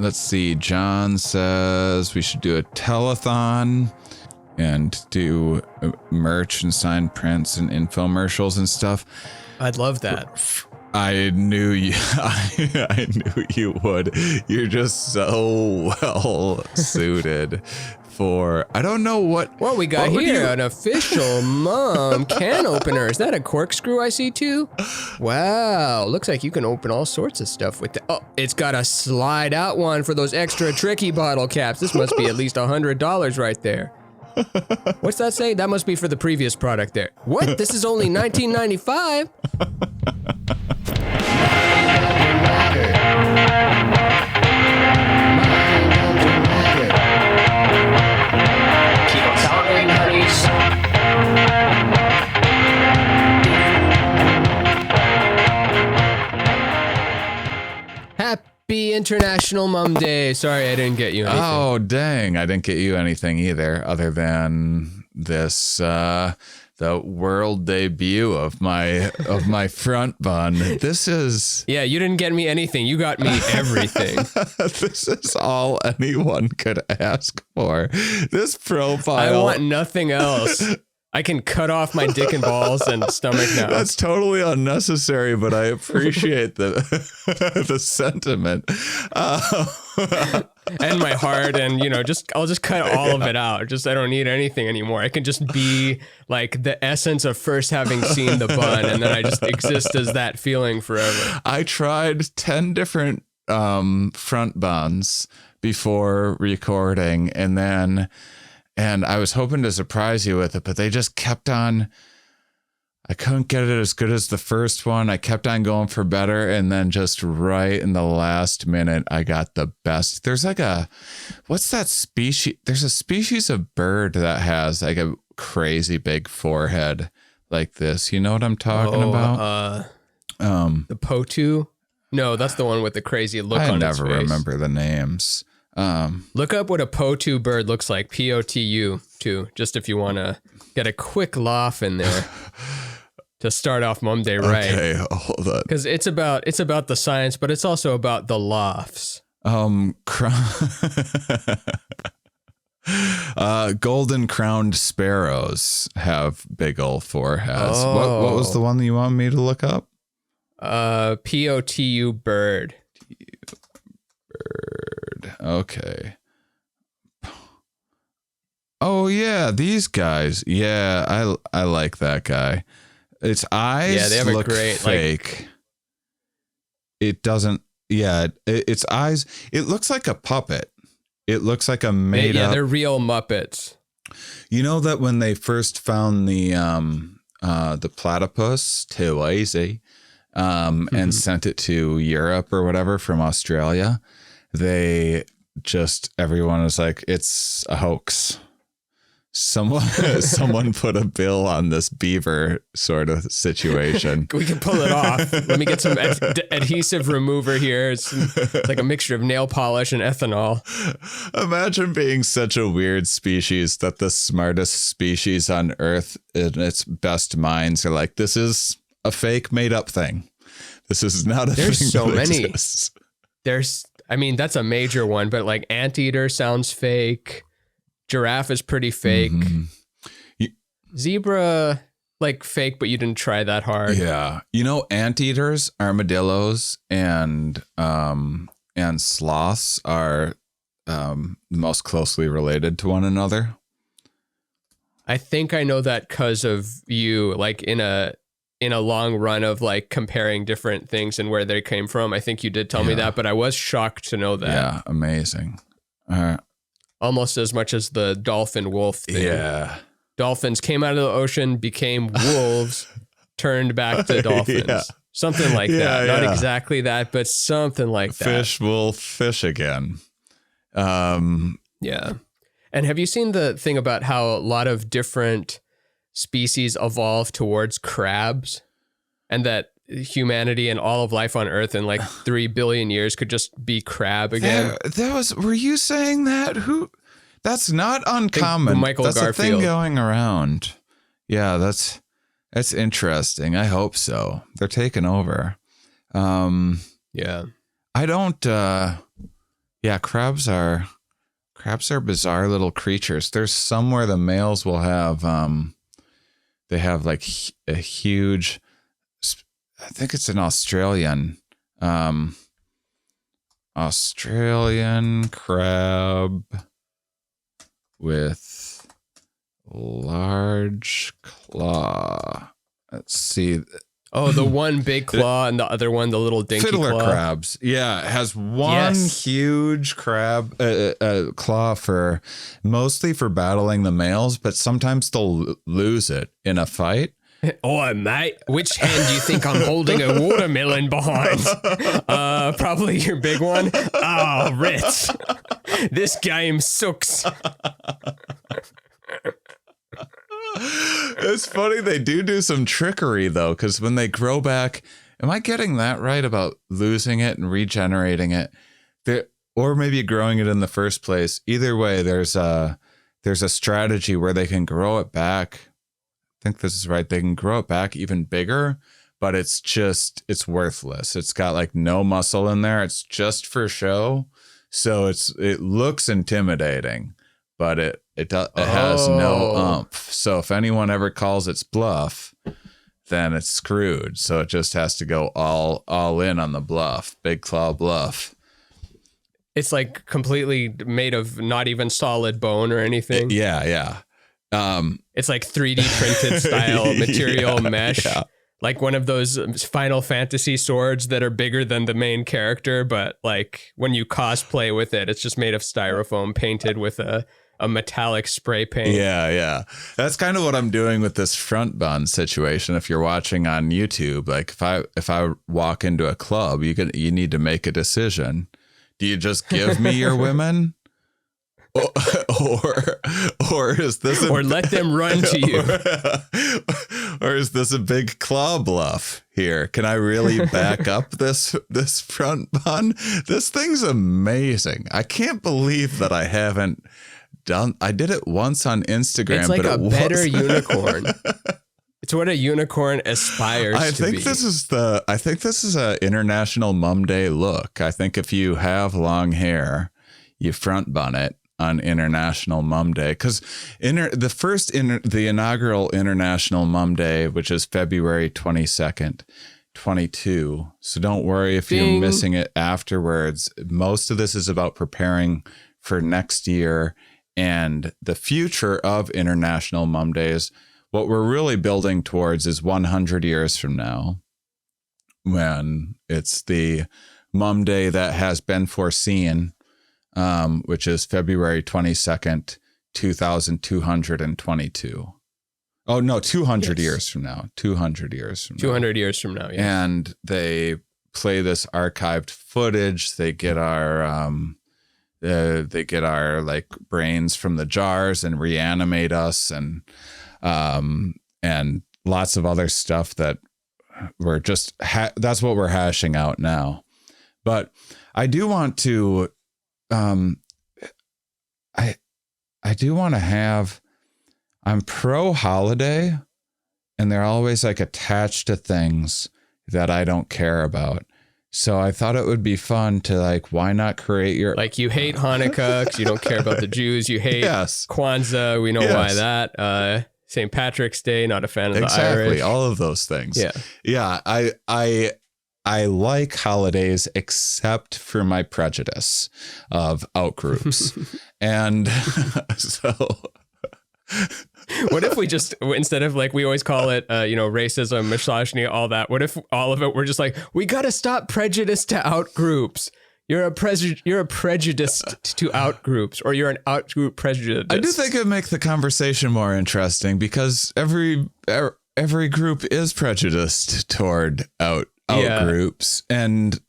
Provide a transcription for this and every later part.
let's see. John says we should do a telethon and do merch and signed prints and infomercials and stuff. I'd love that. I knew you. I knew you would. You're just so well suited for. I don't know what. Well, we got here an official mom can opener. Is that a corkscrew I see too? Wow, looks like you can open all sorts of stuff with that. Oh, it's got a slide out one for those extra tricky bottle caps. This must be at least $100 right there. What's that say? That must be for the previous product there. What? This is only $19.95. Happy International Mom Day. Sorry, I didn't get you anything. Oh, dang. I didn't get you anything either, other than this, the world debut of my front bun. This is... Yeah, you didn't get me anything. You got me everything. This is all anyone could ask for. This profile... I want nothing else. I can cut off my dick and balls and stomach now. That's totally unnecessary, but I appreciate the the sentiment. And my heart, and I'll just cut all of it out. I don't need anything anymore. I can just be like the essence of first having seen the bun, and then I just exist as that feeling forever. I tried 10 different front buns before recording, and I was hoping to surprise you with it, but they just kept on. I couldn't get it as good as the first one. I kept on going for better. And then just right in the last minute, I got the best. There's like what's that species? There's a species of bird that has like a crazy big forehead like this. You know what I'm talking about? The Potu? No, that's the one with the crazy look on its face. I never remember the names. Look up what a Potu bird looks like. Potu too, just if you want to get a quick laugh in there to start off Mom Day right. Okay, hold on. Because it's about the science, but it's also about the laughs. Golden crowned sparrows have big old foreheads. Oh. What was the one that you want me to look up? Potu bird. Okay. Oh yeah, these guys. Yeah, I like that guy. Its eyes they have look a great fake. It doesn't. Yeah, its eyes. It looks like a puppet. It looks like a made up. Yeah, they're real Muppets. You know that when they first found the platypus, too easy, and sent it to Europe or whatever from Australia, everyone was like, it's a hoax. Someone put a bill on this beaver sort of situation. We can pull it off. Let me get some adhesive remover here. It's like a mixture of nail polish and ethanol. Imagine being such a weird species that the smartest species on Earth in its best minds are like, this is a fake made up thing. This is not a thing. There's so many. Exists. That's a major one, but like anteater sounds fake. Giraffe is pretty fake. Mm-hmm. Zebra, like fake, but you didn't try that hard. Yeah. Anteaters, armadillos, and sloths are most closely related to one another. I think I know that because of you, like in a long run of like comparing different things and where they came from. I think you did tell me that, but I was shocked to know that. Yeah, amazing. Almost as much as the dolphin wolf thing. Yeah. Dolphins came out of the ocean, became wolves, turned back to dolphins. Yeah. Something like that. Not exactly that, but something like that. Fish will fish again. Yeah. And have you seen the thing about how a lot of different species evolve towards crabs, and that humanity and all of life on Earth in like 3 billion years could just be crab again? Were you saying that? That's not uncommon. Michael that's Garfield. A thing going around. Yeah, that's interesting. I hope so. They're taking over. Yeah. I don't Yeah, crabs are bizarre little creatures. There's some where the males will have they have like a huge, I think it's an Australian crab with large claw. Let's see. Oh, the one big claw and the other one, the little dinky Fiddler claw. crabs. Yeah, it has one huge crab claw for mostly for battling the males, but sometimes they'll lose it in a fight. Oh, mate, which hand do you think I'm holding a watermelon behind? Probably your big one. Oh, Ritz. This game sucks. It's funny, they do some trickery though, because when they grow back, am I getting that right about losing it and regenerating it? Or maybe growing it in the first place. Either way, there's a strategy where they can grow it back. I think this is right. They can grow it back even bigger, but it's worthless. It's got like no muscle in there. It's just for show. So it looks intimidating, but it has no oomph. So if anyone ever calls its bluff, then it's screwed. So it just has to go all in on the bluff, big claw bluff. It's like completely made of not even solid bone or anything. Yeah. It's like 3D printed style material mesh. Yeah. Like one of those Final Fantasy swords that are bigger than the main character, but like when you cosplay with it, it's just made of styrofoam painted with a metallic spray paint. Yeah. That's kind of what I'm doing with this front bun situation. If you're watching on YouTube, like if I walk into a club, you need to make a decision. Do you just give me your women? Or is this or let them run to you? Or is this a big claw bluff here? Can I really back up this front bun? This thing's amazing. I can't believe that I haven't done. I did it once on Instagram. It's like but a better unicorn. It's what a unicorn aspires to be. I think this is a International Mum Day look. I think if you have long hair, you front bun it on International Mum Day, because the inaugural International Mum Day, which is February 22nd, 22. So don't worry if you're missing it afterwards. Most of this is about preparing for next year and the future of International Mum Days. What we're really building towards is 100 years from now, when it's the Mum Day that has been foreseen, which is February 22nd, 2222. Oh, no, 200 years from now. 200 years from now. 200 years from now, yeah. And they play this archived footage. They get our like brains from the jars and reanimate us, and lots of other stuff that we're just that's what we're hashing out now. But I do want to I do want to have, I'm pro holiday, and they're always like attached to things that I don't care about. So I thought it would be fun to like, why not create your... Like you hate Hanukkah because you don't care about the Jews. You hate Kwanzaa. We know why that. St. Patrick's Day, not a fan of the Irish. Exactly. All of those things. Yeah. I like holidays except for my prejudice of outgroups. And so... What if we just, instead of like, we always call it, racism, misogyny, all that. What if all of it were just like, we got to stop prejudice to outgroups. You're a prejudiced to outgroups, or you're an outgroup prejudice. I do think it'd make the conversation more interesting, because every group is prejudiced toward outgroups, and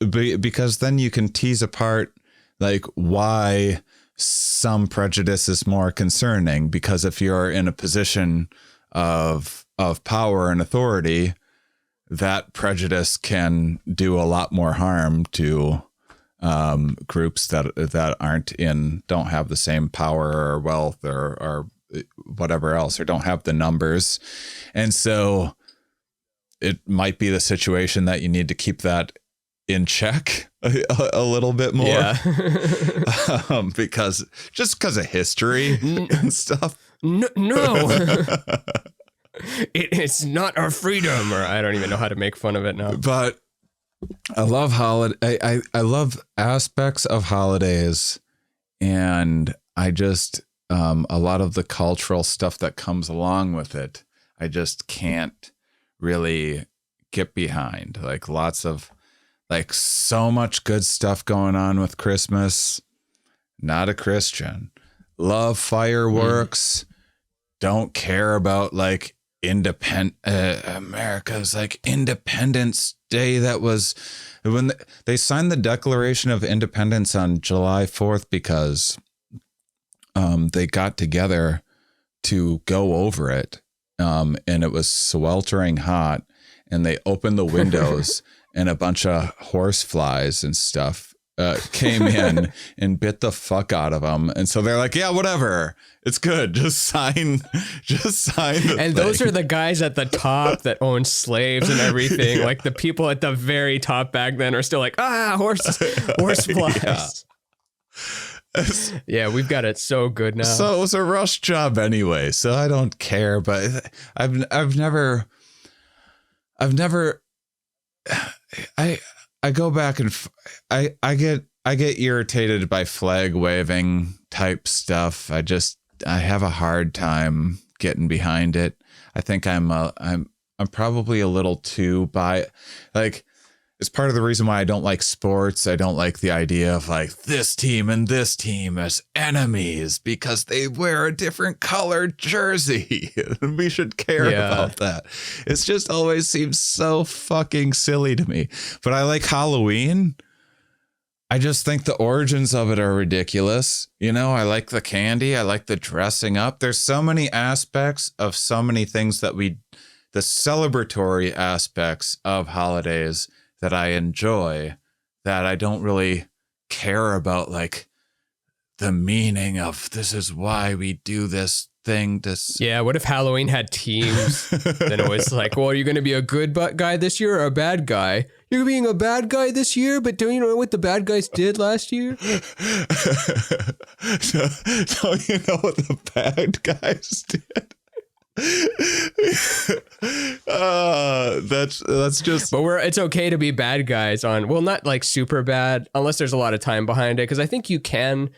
because then you can tease apart like why some prejudice is more concerning, because if you're in a position of power and authority, that prejudice can do a lot more harm to groups that don't have the same power or wealth or whatever else, or don't have the numbers. And so it might be the situation that you need to keep that in check a little bit more. Yeah. because of history and stuff. No. It's not our freedom, or I don't even know how to make fun of it now. But I love I love aspects of holidays, and I just a lot of the cultural stuff that comes along with it. I just can't really get behind. Like lots of so much good stuff going on with Christmas. Not a Christian. Love fireworks. Don't care about like America's like Independence Day. That was when they signed the Declaration of Independence on July 4th because they got together to go over it. And it was sweltering hot, and they opened the windows and a bunch of horse flies and stuff came in and bit the fuck out of them. And so they're like, yeah, whatever. It's good. Just sign the And those are the guys at the top that own slaves and everything. Yeah. Like the people at the very top back then are still like, horse flies. Yeah, we've got it so good now. So it was a rush job anyway. So I don't care, but I've never I go back and I get irritated by flag waving type stuff. I have a hard time getting behind it. I think I'm probably a little too it's part of the reason why I don't like sports. I don't like the idea of like this team and this team as enemies because they wear a different colored jersey. We should care about that. It's just always seems so fucking silly to me. But I like Halloween. I just think the origins of it are ridiculous. You know, I like the candy. I like the dressing up. There's so many aspects of so many things the celebratory aspects of holidays that I enjoy, that I don't really care about like the meaning of this is why we do this thing. Yeah, what if Halloween had teams? Then it was like, well, are you going to be a good guy this year or a bad guy? You're being a bad guy this year, but don't you know what the bad guys did last year? Don't you know what the bad guys did? That's just. But it's okay to be bad guys on, well, not like super bad unless there's a lot of time behind it, because I think you can,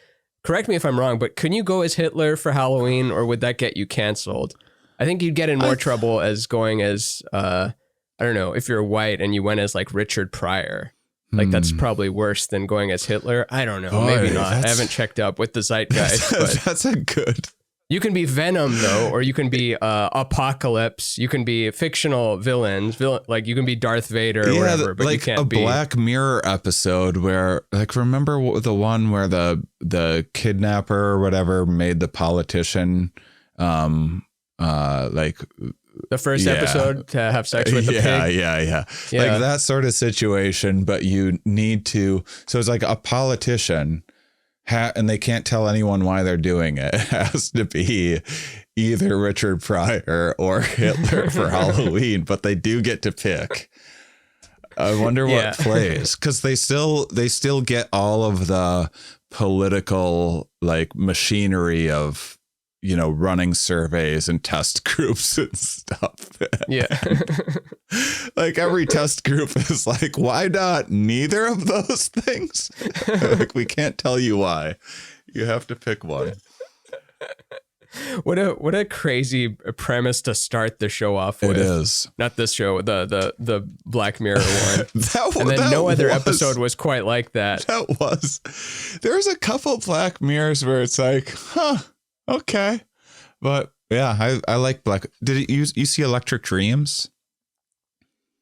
correct me if I'm wrong, but can you go as Hitler for Halloween, or would that get you canceled? I think you'd get in more trouble as going as I don't know, if you're white and you went as like Richard Pryor. Like that's probably worse than going as Hitler. I don't know, maybe not. I haven't checked up with the zeitgeist. But that's a good. You can be Venom though, or you can be Apocalypse. You can be fictional villains, like you can be Darth Vader or whatever. But like you can't be Black Mirror episode where, like, remember the one where the kidnapper or whatever made the politician, like the first episode to have sex with the pig. Yeah. Like that sort of situation, but you need to. So it's like a politician. And they can't tell anyone why they're doing it. It has to be either Richard Pryor or Hitler for Halloween, but they do get to pick. I wonder what plays, because they still get all of the political like machinery of, you know, running surveys and test groups and stuff. Yeah. Like every test group is like, why not neither of those things? Like, we can't tell you why. You have to pick one. What a crazy premise to start the show off with. It is. Not this show, the Black Mirror one. And then no other episode was quite like that. That was. There's a couple Black Mirrors where it's like, okay. But yeah, I like Black. Did you see Electric Dreams?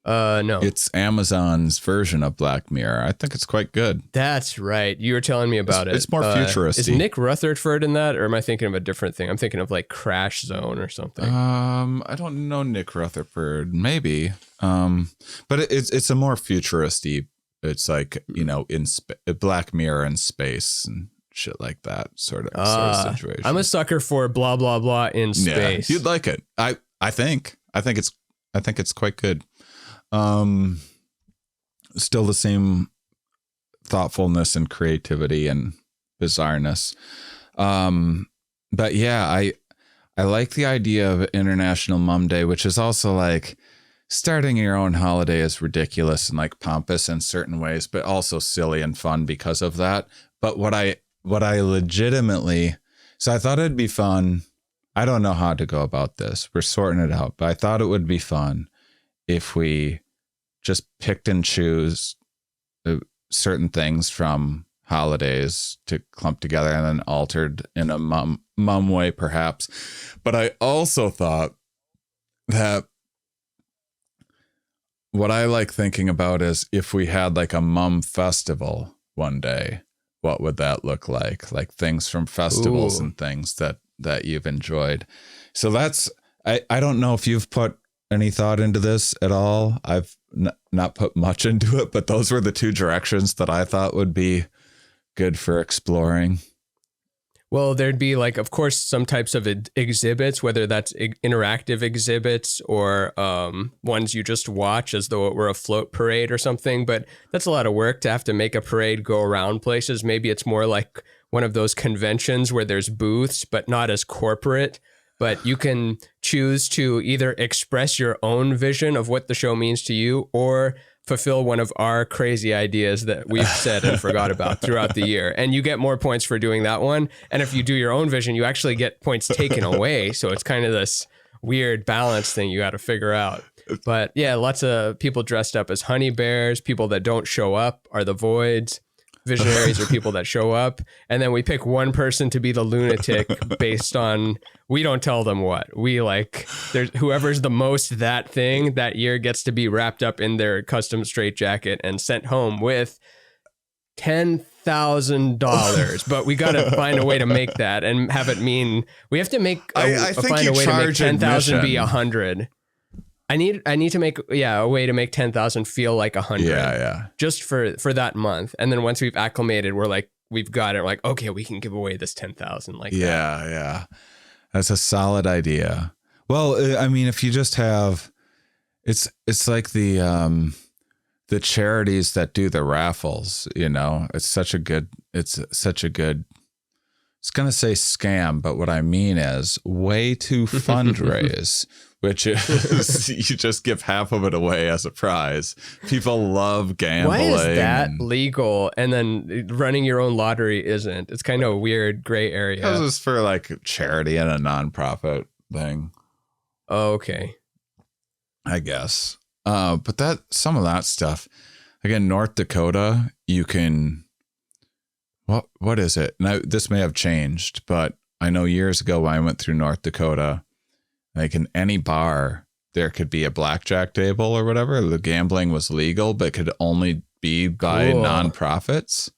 No. It's Amazon's version of Black Mirror. I think it's quite good. That's right. You were telling me about it. It's more futuristic. Is Nick Rutherford in that, or am I thinking of a different thing? I'm thinking of like Crash Zone or something. I don't know Nick Rutherford. Maybe. But it's a more futuristic. It's like, you know, in Black Mirror in space and shit like that sort of situation. I'm a sucker for blah blah blah in space. Yeah, you'd like it. I think it's quite good. Still the same thoughtfulness and creativity and bizarreness. But yeah, I like the idea of International Mom Day, which is also like starting your own holiday is ridiculous and like pompous in certain ways, but also silly and fun because of that. But what I legitimately, so I thought it'd be fun. I don't know how to go about this. We're sorting it out, but I thought it would be fun if we just picked and choose certain things from holidays to clump together and then altered in a mum way, perhaps. But I also thought that what I like thinking about is if we had like a mum festival one day, what would that look like? Like things from festivals and things that you've enjoyed. So that's, I don't know if you've put any thought into this at all. I've not put much into it, but those were the two directions that I thought would be good for exploring. Well, there'd be like, of course, some types of exhibits, whether that's interactive exhibits or ones you just watch as though it were a float parade or something. But that's a lot of work to have to make a parade go around places. Maybe it's more like one of those conventions where there's booths, but not as corporate. But you can choose to either express your own vision of what the show means to you or fulfill one of our crazy ideas that we've said and forgot about throughout the year. And you get more points for doing that one. And if you do your own vision, you actually get points taken away. So it's kind of this weird balance thing you got to figure out. But yeah, lots of people dressed up as honey bears. People that don't show up are the voids. Visionaries are people that show up. And then we pick one person to be the lunatic based on, we don't tell them what. We like, there's whoever's the most that thing that year gets to be wrapped up in their custom straitjacket and sent home with $10,000. But we got to find a way to make that and have it mean, we have to make, find a way to make 10,000 be 100. I need to make a way to make 10,000 feel like 100. Yeah. Just for that month, and then once we've acclimated, we're like, we've got it. We're like, okay, we can give away this 10,000 like that. Yeah. That's a solid idea. Well, I mean, if you just have, it's like the charities that do the raffles. You know, it's going to say scam, but what I mean is way to fundraise. Which is you just give half of it away as a prize. People love gambling. Why is that legal? And then running your own lottery isn't. It's kind of a weird gray area. Because it's for like charity and a nonprofit thing. Oh, okay. I guess. But some of that stuff, again, North Dakota, you can. What is it? Now this may have changed, but I know years ago when I went through North Dakota. Like in any bar, there could be a blackjack table or whatever. The gambling was legal, but could only be by nonprofits.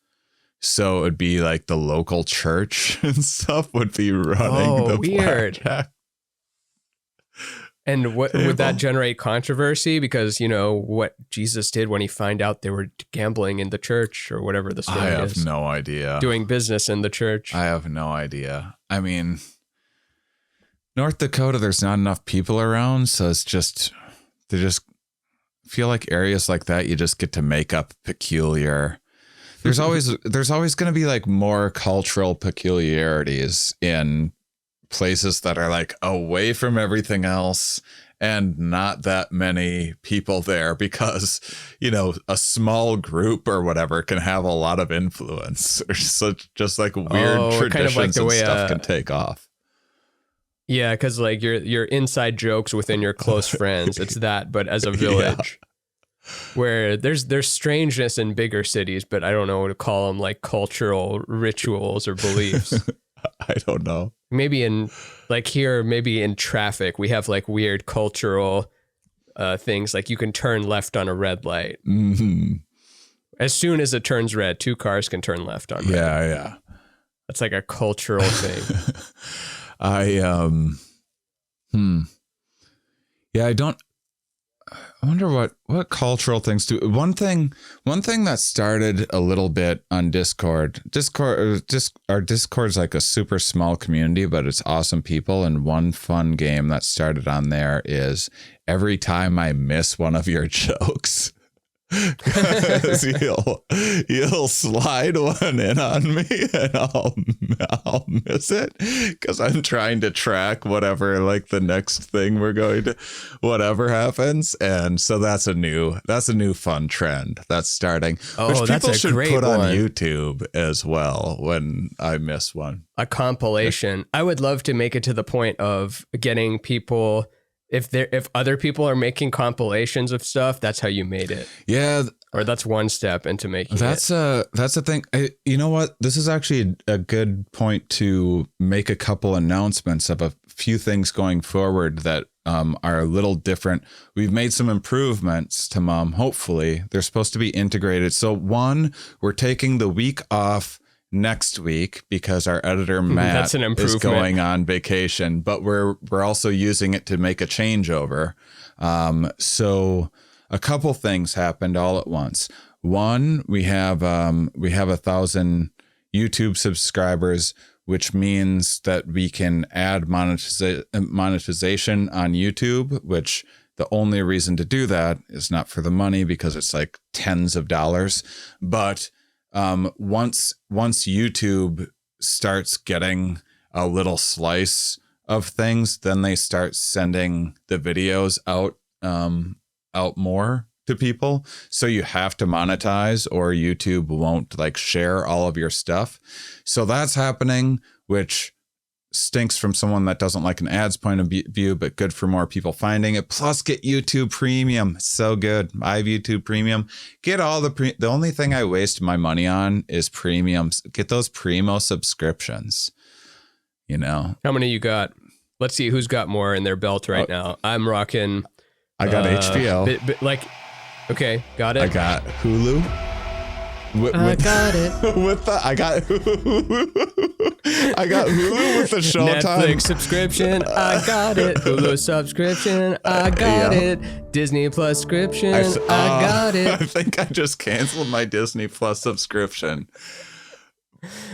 So it'd be like the local church and stuff would be running the weird. Blackjack. And would that generate controversy? Because, you know, what Jesus did when he found out they were gambling in the church or whatever the story is. I have no idea. Doing business in the church. I have no idea. I mean... North Dakota, there's not enough people around, so they just feel like areas like that you just get to make up peculiar. There's always going to be like more cultural peculiarities in places that are like away from everything else and not that many people there because, you know, a small group or whatever can have a lot of influence or just like weird traditions kind of like the way, stuff can take off. Yeah, because like your inside jokes within your close friends, it's that, but as a village, where there's strangeness in bigger cities, but I don't know what to call them, like cultural rituals or beliefs. I don't know. Maybe in like here, maybe in traffic, we have like weird cultural things, like you can turn left on a red light. Mm-hmm. As soon as it turns red, two cars can turn left on red. Yeah. That's like a cultural thing. I wonder what cultural things do. One thing that started a little bit on Discord, our Discord's like a super small community, but it's awesome people. And one fun game that started on there is every time I miss one of your jokes, 'Cause you'll slide one in on me and I'll miss it because I'm trying to track whatever, like the next thing we're going to, whatever happens. And so that's a new fun trend that's starting, which that's people a should great put on one. YouTube as well when I miss one. A compilation. I would love to make it to the point of getting people, if other people are making compilations of stuff, that's how you made it. Yeah. Or that's one step into making that's it. That's the thing. You know what? This is actually a good point to make a couple announcements of a few things going forward that are a little different. We've made some improvements to Mom. Hopefully they're supposed to be integrated. So one, we're taking the week off next week because our editor Matt is going on vacation, but we're also using it to make a changeover. So a couple things happened all at once. One, we have 1,000 YouTube subscribers, which means that we can add monetization on YouTube, which the only reason to do that is not for the money because it's like tens of dollars, but once YouTube starts getting a little slice of things, then they start sending the videos out more to people. So you have to monetize or YouTube won't like share all of your stuff. So that's happening, which stinks from someone that doesn't like an ads point of view, but good for more people finding it. Plus get YouTube Premium. It's so good. I have YouTube Premium. Get all the only thing I waste my money on is premiums. Get those Primo subscriptions. You know. How many you got? Let's see who's got more in their belt right now. I'm rocking. I got HBO. Okay, got it. I got Hulu. I got it. I got Hulu with the Showtime Netflix subscription. I got it. Hulu subscription. I got it. Disney Plus subscription. I got it. I think I just canceled my Disney Plus subscription.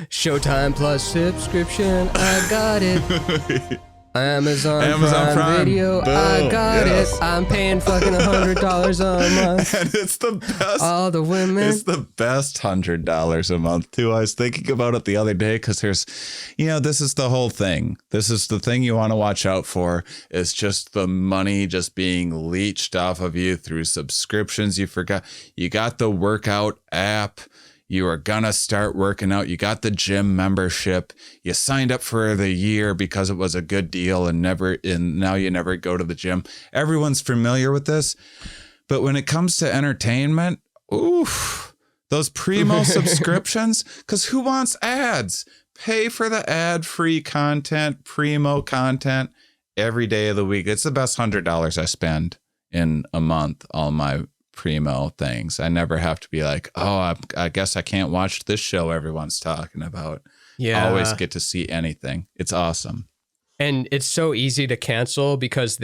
Showtime Plus subscription. I got it. Amazon Prime Video. Boom. I got it. I'm paying fucking $100 a month. And it's the best. All the women. It's the best $100 a month too. I was thinking about it the other day because there's, this is the whole thing. This is the thing you want to watch out for is just the money just being leached off of you through subscriptions. You forgot you got the workout app. You are going to start working out. You got the gym membership. You signed up for the year because it was a good deal and now you never go to the gym. Everyone's familiar with this. But when it comes to entertainment, oof, those Primo subscriptions, because who wants ads? Pay for the ad-free content, Primo content every day of the week. It's the best $100 I spend in a month, all my Primo things. I never have to be like, oh, I guess I can't watch this show everyone's talking about. Yeah. I always get to see anything. It's awesome. And it's so easy to cancel because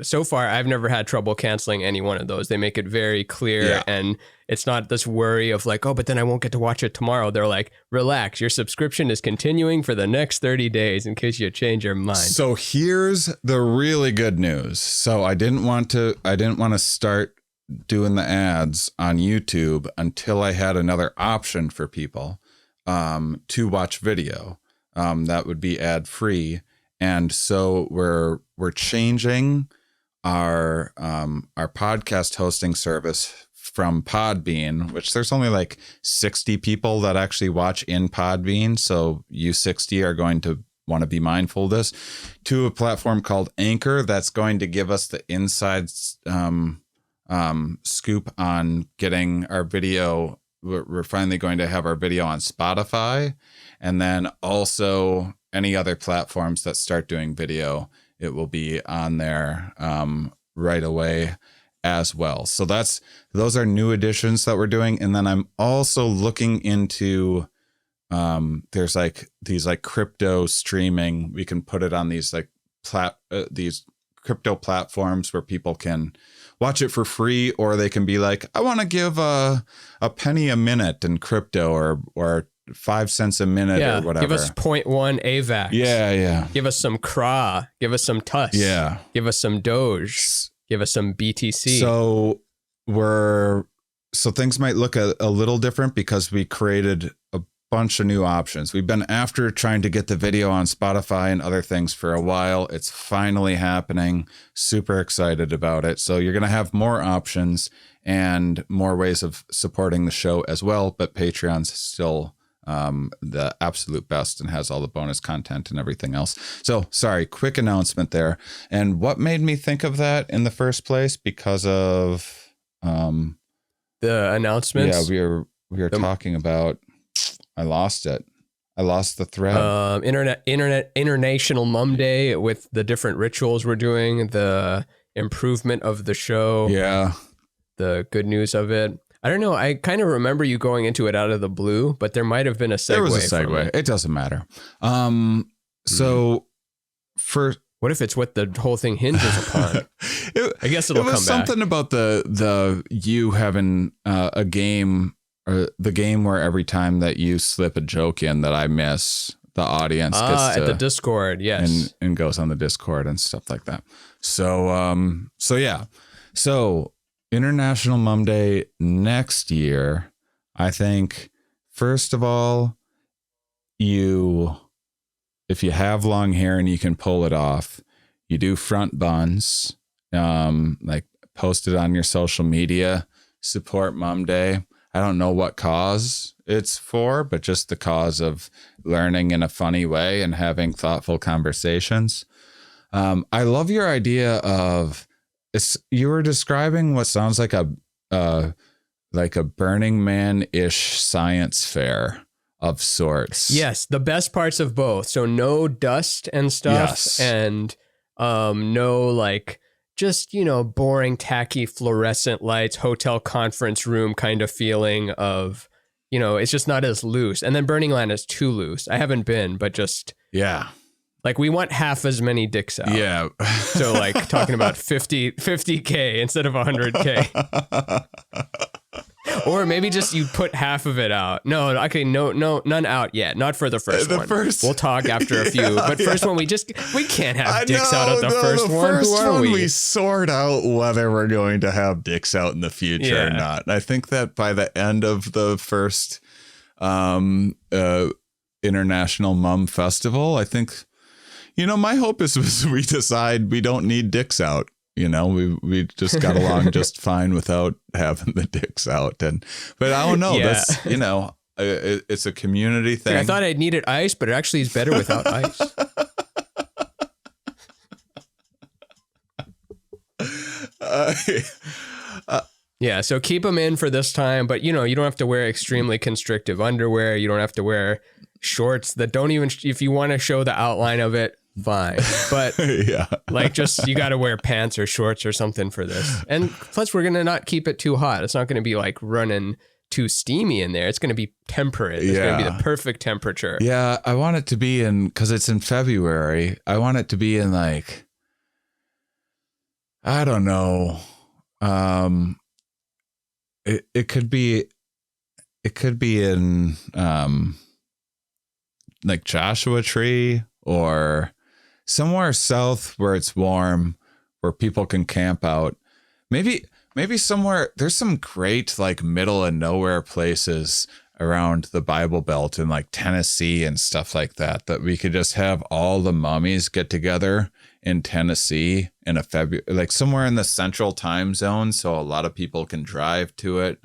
so far I've never had trouble canceling any one of those. They make it very clear and it's not this worry of like, oh, but then I won't get to watch it tomorrow. They're like, relax, your subscription is continuing for the next 30 days in case you change your mind. So here's the really good news. So I didn't want to start doing the ads on YouTube until I had another option for people to watch video. That would be ad free. And so we're changing our podcast hosting service from Podbean, which there's only like 60 people that actually watch in Podbean. So you 60 are going to want to be mindful of this, to a platform called Anchor that's going to give us the inside scoop on getting our video. We're finally going to have our video on Spotify, and then also any other platforms that start doing video, it will be on there right away as well. So those are new additions that we're doing. And then I'm also looking into there's like these like crypto streaming. We can put it on these like these crypto platforms where people can watch it for free, or they can be like, I want to give a penny a minute in crypto or 5 cents a minute or whatever. Give us 0.1 AVAX. Yeah. Give us some CRA. Give us some TUS. Yeah. Give us some Doge. Give us some BTC. So things might look a little different because we created a bunch of new options. We've been after trying to get the video on Spotify and other things for a while. It's finally happening. Super excited about it. So you're going to have more options and more ways of supporting the show as well. But Patreon's still the absolute best and has all the bonus content and everything else. So sorry, quick announcement there. And what made me think of that in the first place? Because of the announcements. Yeah, we were talking about. I lost it. I lost the thread. International Mum Day with the different rituals we're doing, the improvement of the show. Yeah. The good news of it. I don't know. I kind of remember you going into it out of the blue, but there might have been a segue. There was a segue. It doesn't matter. So for what if it's what the whole thing hinges upon? I guess it'll come back. It was something about the you having a game. Or the game where every time that you slip a joke in that I miss, the audience gets to, at the Discord, yes, and goes on the Discord and stuff like that. So yeah. So International Mum Day next year, I think, first of all, if you have long hair and you can pull it off, you do front buns, like post it on your social media, support Mum Day. I don't know what cause it's for, but just the cause of learning in a funny way and having thoughtful conversations. I love your idea of you were describing what sounds like a Burning Man-ish science fair of sorts. Yes, the best parts of both. So no dust and stuff, yes. And no like just, boring, tacky, fluorescent lights, hotel conference room kind of feeling of, it's just not as loose. And then Burning Man is too loose. I haven't been, but just... Yeah. Like, we want half as many dicks out. Yeah. So, like, talking about 50K instead of 100K. Or maybe just you put half of it out. No, okay, no, none out yet. Not for the first one. We'll talk after a few. But first one, we can't have dicks out at the first one. Who are we? We sort out whether we're going to have dicks out in the future or not. And I think that by the end of the first International Mum Festival, I think, my hope is we decide we don't need dicks out. We just got along just fine without having the dicks out. But I don't know. Yeah. That's, it's a community thing. I thought I needed ice, but it actually is better without ice. Yeah, so keep them in for this time, but you don't have to wear extremely constrictive underwear. You don't have to wear shorts that don't even, if you want to show the outline of it, fine. But yeah, like just, you got to wear pants or shorts or something for this. And plus we're going to not keep it too hot. It's not going to be like running too steamy in there. It's going to be temperate. It's going to be the perfect temperature. Yeah, I want it to be because it's in February. I want it to be in like, I don't know. It could be in like Joshua Tree or somewhere south where it's warm, where people can camp out. Maybe somewhere, there's some great like middle of nowhere places around the Bible Belt in like Tennessee and stuff like that we could just have all the mummies get together in Tennessee in a February, like somewhere in the central time zone. So a lot of people can drive to it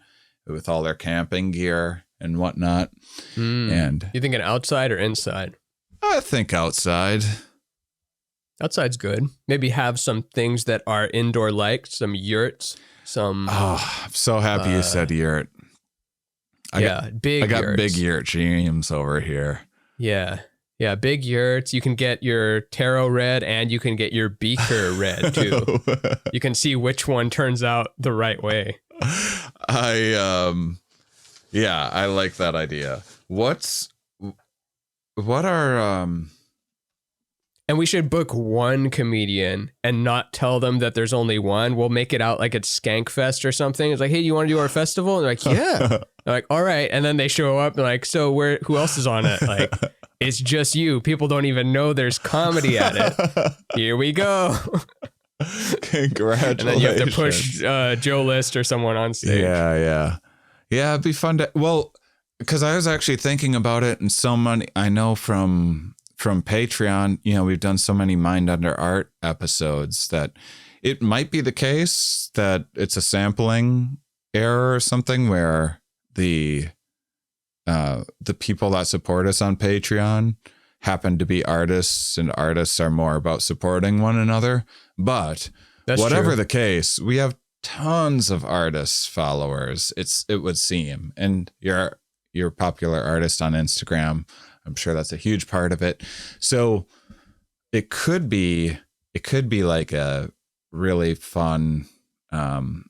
with all their camping gear and whatnot. And you thinking outside or inside? I think outside. Outside's good. Maybe have some things that are indoor like, some yurts, some... Oh, I'm so happy you said yurt. I got yurts. Big yurt dreams over here. Yeah. Yeah, big yurts. You can get your tarot read and you can get your beaker read too. You can see which one turns out the right way. I like that idea. What are And we should book one comedian and not tell them that there's only one. We'll make it out like it's Skankfest or something. It's like, hey, you want to do our festival? And they're like, yeah. They're like, all right. And then they show up and like, so who else is on it? Like, it's just you. People don't even know there's comedy at it. Here we go. Congratulations. And then you have to push Joe List or someone on stage. Yeah. It'd be fun to, well, because I was actually thinking about it, and so many, I know from Patreon, we've done so many Mind Under Art episodes that it might be the case that it's a sampling error or something where the people that support us on Patreon happen to be artists, and artists are more about supporting one another. But that's whatever true. The case, we have tons of artists followers. It would seem, and you're a popular artist on Instagram. I'm sure that's a huge part of it. So it could be like a really fun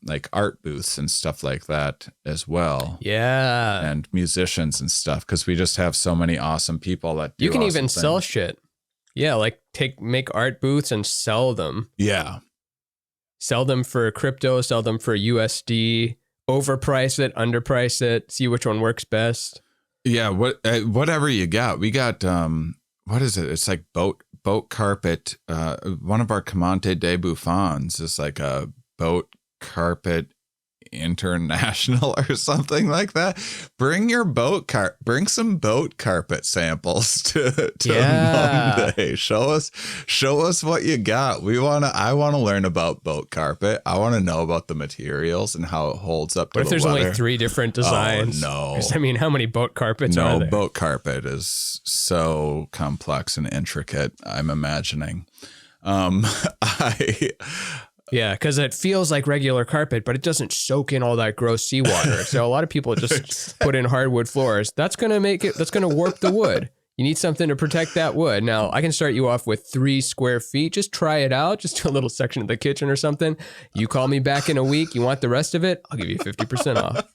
like art booths and stuff like that as well. Yeah. And musicians and stuff, because we just have so many awesome people that do. You can awesome even things. sell shit. Yeah, like make art booths and sell them. Yeah. Sell them for crypto, sell them for USD, overprice it, underprice it, see which one works best. Yeah, whatever you got. We got what is it? It's like boat carpet. One of our Commante de Buffons is like a boat carpet international or something like that. Bring some boat carpet samples to Monday. Show us what you got. I want to learn about boat carpet. I want to know about the materials and how it holds up to What if there's only 3 different designs? Oh, no. I mean, how many boat carpets are there? No, boat carpet is so complex and intricate, I'm imagining. Yeah, because it feels like regular carpet, but it doesn't soak in all that gross seawater. So a lot of people just put in hardwood floors. That's going to warp the wood. You need something to protect that wood. Now, I can start you off with 3 square feet. Just try it out. Just do a little section of the kitchen or something. You call me back in a week. You want the rest of it? I'll give you 50% off.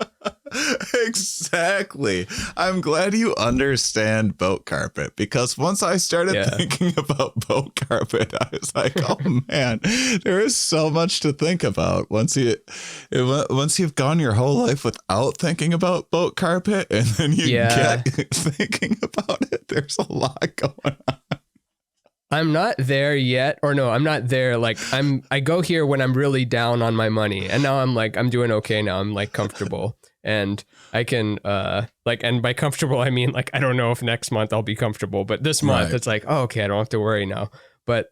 Exactly. I'm glad you understand boat carpet, because once I started thinking about boat carpet, I was like, oh man, there is so much to think about once you've gone your whole life without thinking about boat carpet, and then you get thinking about it. There's a lot going on. I'm not there yet, or no, I'm not there. Like I go here when I'm really down on my money, and now I'm doing okay now. I'm like comfortable, and I can and by comfortable I mean like I don't know if next month I'll be comfortable, but this month it's like, oh, okay, I don't have to worry now. But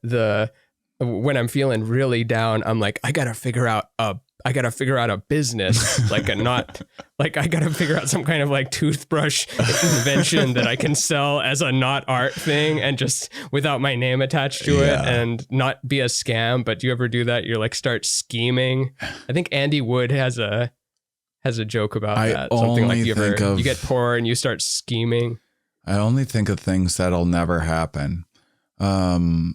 when I'm feeling really down, I'm like, I gotta figure out a business, I gotta figure out some kind of like toothbrush invention that I can sell as a not art thing, and just without my name attached to it, and not be a scam. But do you ever do that? You're like start scheming. I think Andy Wood has a joke about that. Something like you get poor and you start scheming. I only think of things that'll never happen. The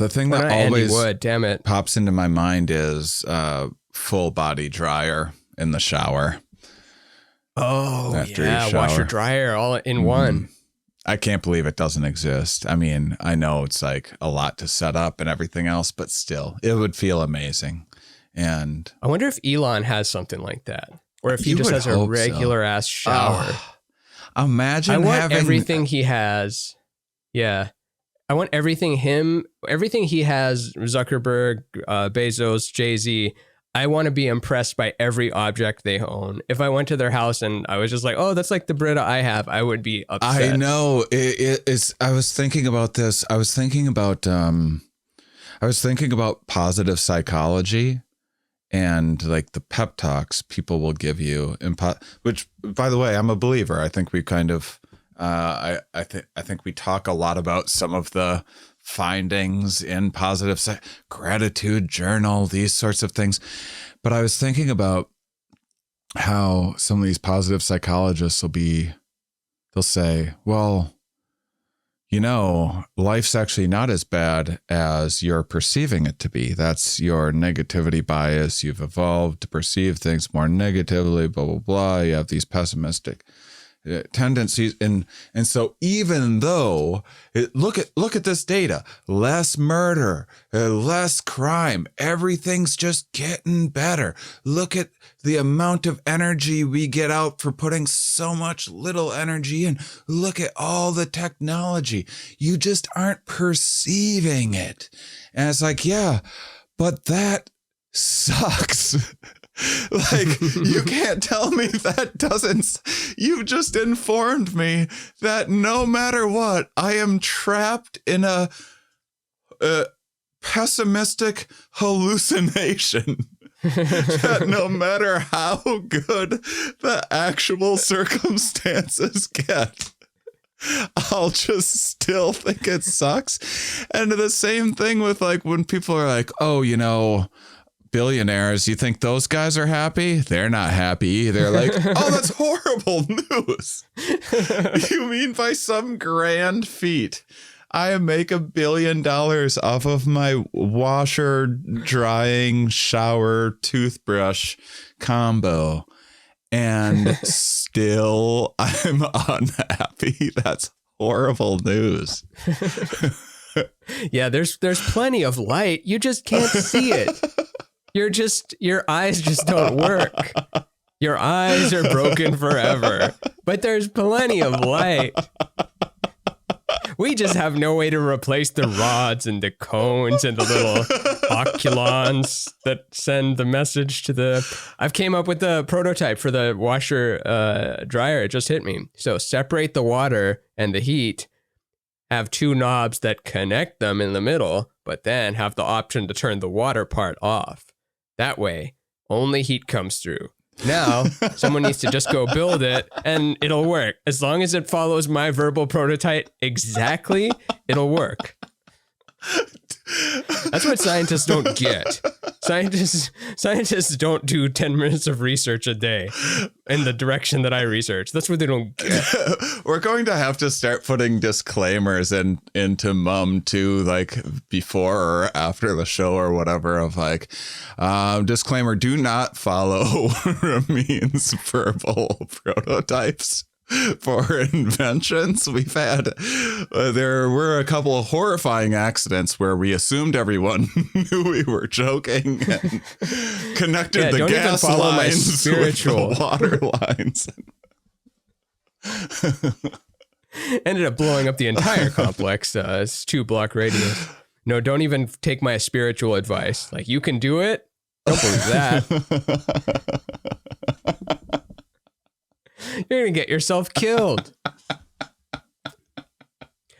thing that always pops into my mind is full body dryer in the shower. Oh, washer dryer all in one. I can't believe it doesn't exist. I mean, I know it's like a lot to set up and everything else, but still, it would feel amazing. And I wonder if Elon has something like that, or if he just has a regular ass shower. Imagine having everything he has. Yeah. I want everything he has, Zuckerberg, Bezos, Jay-Z. I want to be impressed by every object they own. If I went to their house and I was just like, oh, that's like the Brita I have, I would be upset. I know. It's. I was thinking about this. I was thinking about positive psychology and like the pep talks people will give you, which, by the way, I'm a believer. I think we kind of. I think we talk a lot about some of the findings in positive gratitude journal, these sorts of things. But I was thinking about how some of these positive psychologists they'll say, well, life's actually not as bad as you're perceiving it to be. That's your negativity bias. You've evolved to perceive things more negatively, blah, blah, blah. You have these pessimistic tendencies. And so even though look at this data, less murder, less crime, everything's just getting better. Look at the amount of energy we get out for putting so much little energy in. Look at all the technology. You just aren't perceiving it. And it's like, yeah, but that sucks. Like, you can't tell me that doesn't. You've just informed me that no matter what, I am trapped in a pessimistic hallucination. That no matter how good the actual circumstances get, I'll just still think it sucks. And the same thing with like when people are like, oh, you know, billionaires, you think those guys are happy? They're not happy. They're like, oh, that's horrible news. You mean by some grand feat, I make $1 billion off of my washer, drying, shower, toothbrush combo, and still I'm unhappy? That's horrible news. Yeah, there's plenty of light. You just can't see it. Your eyes just don't work. Your eyes are broken forever. But there's plenty of light. We just have no way to replace the rods and the cones and the little oculons that send the message to the... I've came up with the prototype for the washer dryer. It just hit me. So separate the water and the heat, have 2 knobs that connect them in the middle, but then have the option to turn the water part off. That way, only heat comes through. Now, someone needs to just go build it and it'll work. As long as it follows my verbal prototype exactly, it'll work. That's what scientists don't get. Scientists don't do 10 minutes of research a day in the direction that I research. That's what they don't get. We're going to have to start putting disclaimers into Mum too, like before or after the show or whatever, of like, disclaimer, do not follow Ramin's verbal prototypes for inventions. We've had there were a couple of horrifying accidents where we assumed everyone knew we were joking and connected the gas lines with the water lines. Ended up blowing up the entire complex. It's 2-block radius. No, don't even take my spiritual advice. Like, you can do it. Don't believe that. You're going to get yourself killed.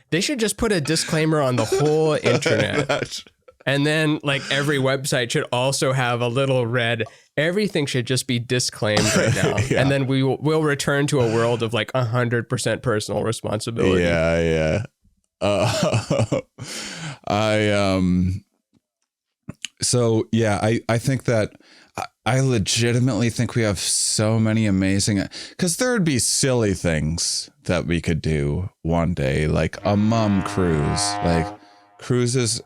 They should just put a disclaimer on the whole internet. And then, like, every website should also have a little red, everything should just be disclaimed right now. Yeah. And then we'll return to a world of, like, 100% personal responsibility. Yeah. I think that I legitimately think we have so many amazing, because there would be silly things that we could do one day, like a Mum cruise. Like, cruises,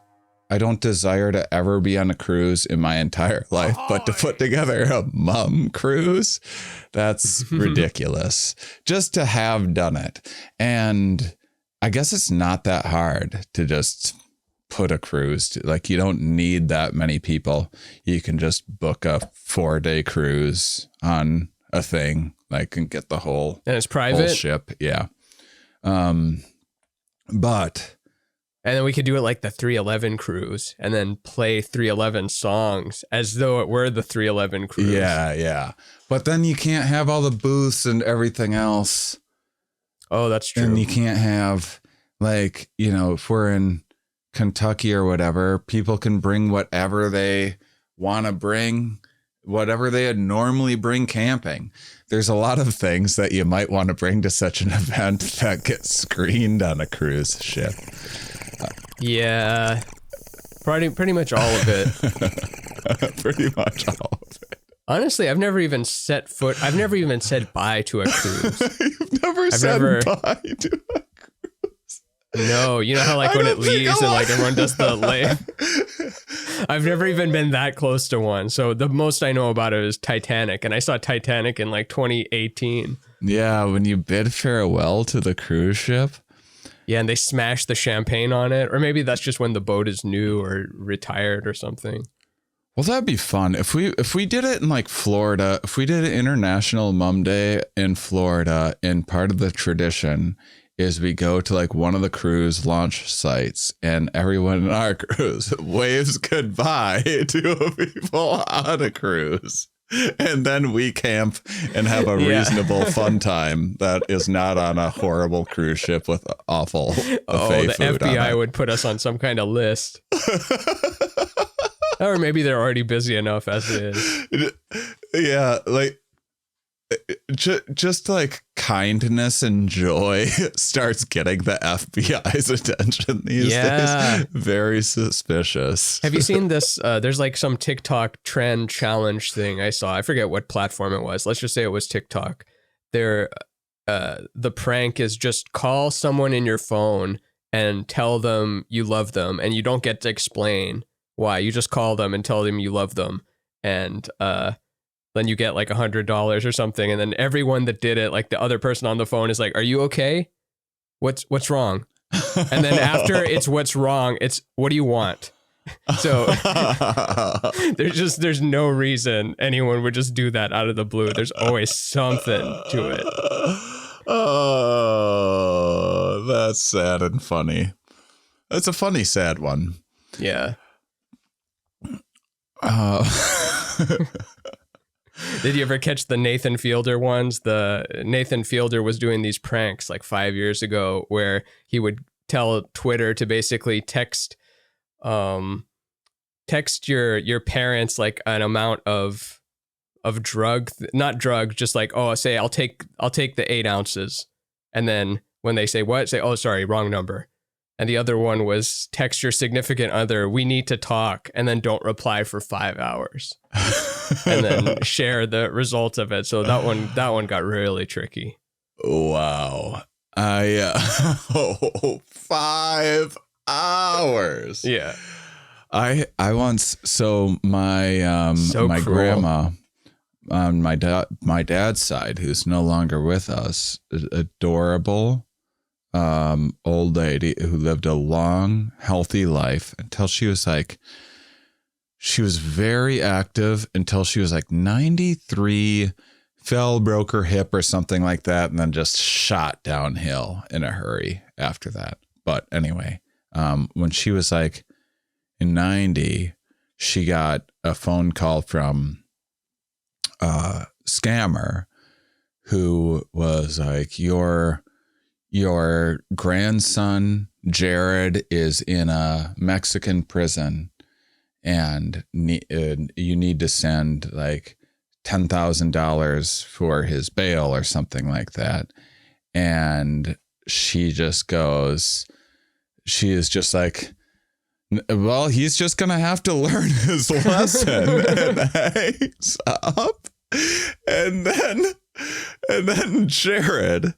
I don't desire to ever be on a cruise in my entire life, but to put together a Mum cruise, that's ridiculous. Just to have done it. And I guess it's not that hard to just put a cruise to, like, you don't need that many people. You can just book a 4-day cruise on a thing, like, and get the whole, and it's private, whole ship. Yeah. But and then we could do it like the 311 cruise and then play 311 songs as though it were the 311 cruise. Yeah. But then you can't have all the booths and everything else. Oh, that's true. And you can't have, like, you know, if we're in Kentucky or whatever, people can bring whatever they want to bring, whatever they would normally bring camping. There's a lot of things that you might want to bring to such an event that get screened on a cruise ship. Yeah, pretty much all of it. Pretty much all of it. Honestly, I've never even said bye to a cruise. You've never said bye to a cruise? No, you know how, like, when it leaves and, like, everyone does the lay. I've never even been that close to one. So the most I know about it is Titanic, and I saw Titanic in, like, 2018. Yeah, when you bid farewell to the cruise ship. Yeah, and they smash the champagne on it. Or maybe that's just when the boat is new or retired or something. Well, that'd be fun if we did it in like Florida. If we did an International Mum Day in Florida, and part of the tradition is we go to like one of the cruise launch sites, and everyone in our cruise waves goodbye to people on a cruise, and then we camp and have a reasonable fun time that is not on a horrible cruise ship with awful buffet the food on FBI it. would put us on some kind of list. Or maybe they're already busy enough as it is. Yeah, like just like kindness and joy starts getting the FBI's attention these days. Very suspicious. Have you seen this? There's like some TikTok trend challenge thing I saw. I forget what platform it was. Let's just say it was TikTok. The prank is just call someone in your phone and tell them you love them, and you don't get to explain why. You just call them and tell them you love them, and then you get like $100 or something. And then everyone that did it, like the other person on the phone is like, "Are you okay? What's wrong?" And then after it's what's wrong, it's what do you want? So there's no reason anyone would just do that out of the blue. There's always something to it. Oh, that's sad and funny. That's a funny, sad one. Yeah. Did you ever catch the Nathan Fielder ones? The Nathan Fielder was doing these pranks like 5 years ago where he would tell Twitter to basically text your parents like an amount of drug, not drug, just like, oh, say I'll take the 8 ounces. And then when they say what, say, oh, sorry, wrong number. And the other one was text your significant other, we need to talk, and then don't reply for 5 hours. And then share the results of it. So that one got really tricky. Wow. 5 hours. Yeah. I once, so my my cruel. grandma on my dad's side, who's no longer with us, adorable old lady who lived a long, healthy life until she was very active until she was like 93, broke her hip or something like that, and then just shot downhill in a hurry after that. But anyway, when she was like in 90, she got a phone call from a scammer who was like, your grandson Jared is in a Mexican prison, and you need to send like $10,000 for his bail or something like that. And she is just like, well, he's just going to have to learn his lesson and hangs up. And then Jared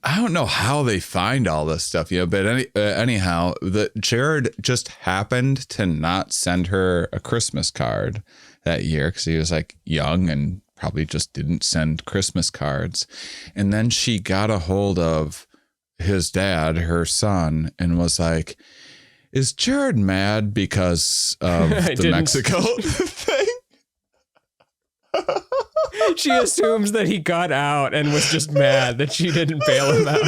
I don't know how they find all this stuff, but anyhow, Jared just happened to not send her a Christmas card that year because he was like young and probably just didn't send Christmas cards. And then she got a hold of his dad, her son, and was like, is Jared mad because of the Mexico thing? She assumes that he got out and was just mad that she didn't bail him out.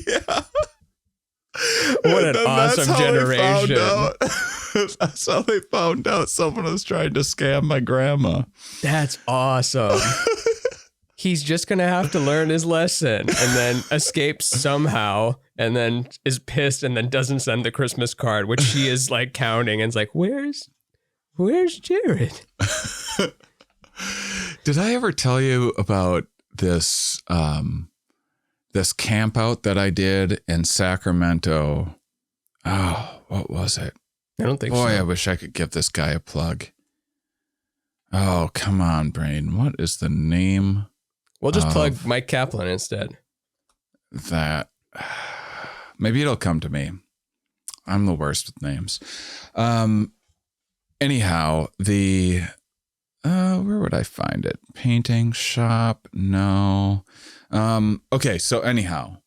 Yeah. What an awesome generation. That's how they found out someone was trying to scam my grandma. That's awesome. He's just going to have to learn his lesson and then escape somehow and then is pissed and then doesn't send the Christmas card, which she is like counting and is like, where's Jared? Did I ever tell you about this this camp out that I did in Sacramento? Oh, what was it? I don't think so. Boy, I wish I could give this guy a plug. Oh, come on, brain. What is the name? We'll just plug Mike Kaplan instead. That maybe it'll come to me. I'm the worst with names. Anyhow, Where would I find it? Painting shop? No. Okay, so anyhow,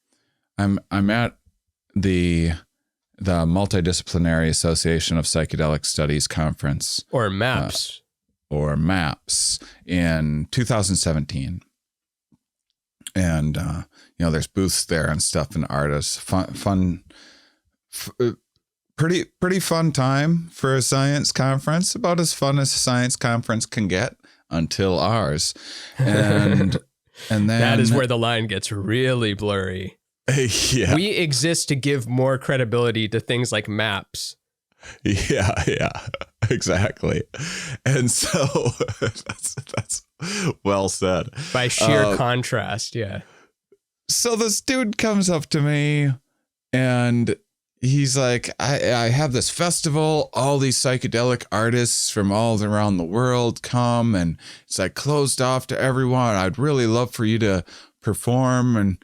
I'm at the Multidisciplinary Association of Psychedelic Studies conference, or MAPS, in 2017, and there's booths there and stuff and artists. Pretty fun time for a science conference, about as fun as a science conference can get until ours. And then that is where the line gets really blurry. Yeah. We exist to give more credibility to things like maps. Yeah, exactly. And so that's well said. By sheer contrast, yeah. So this dude comes up to me and he's like, I have this festival, all these psychedelic artists from all around the world come, and it's like closed off to everyone. I'd really love for you to perform.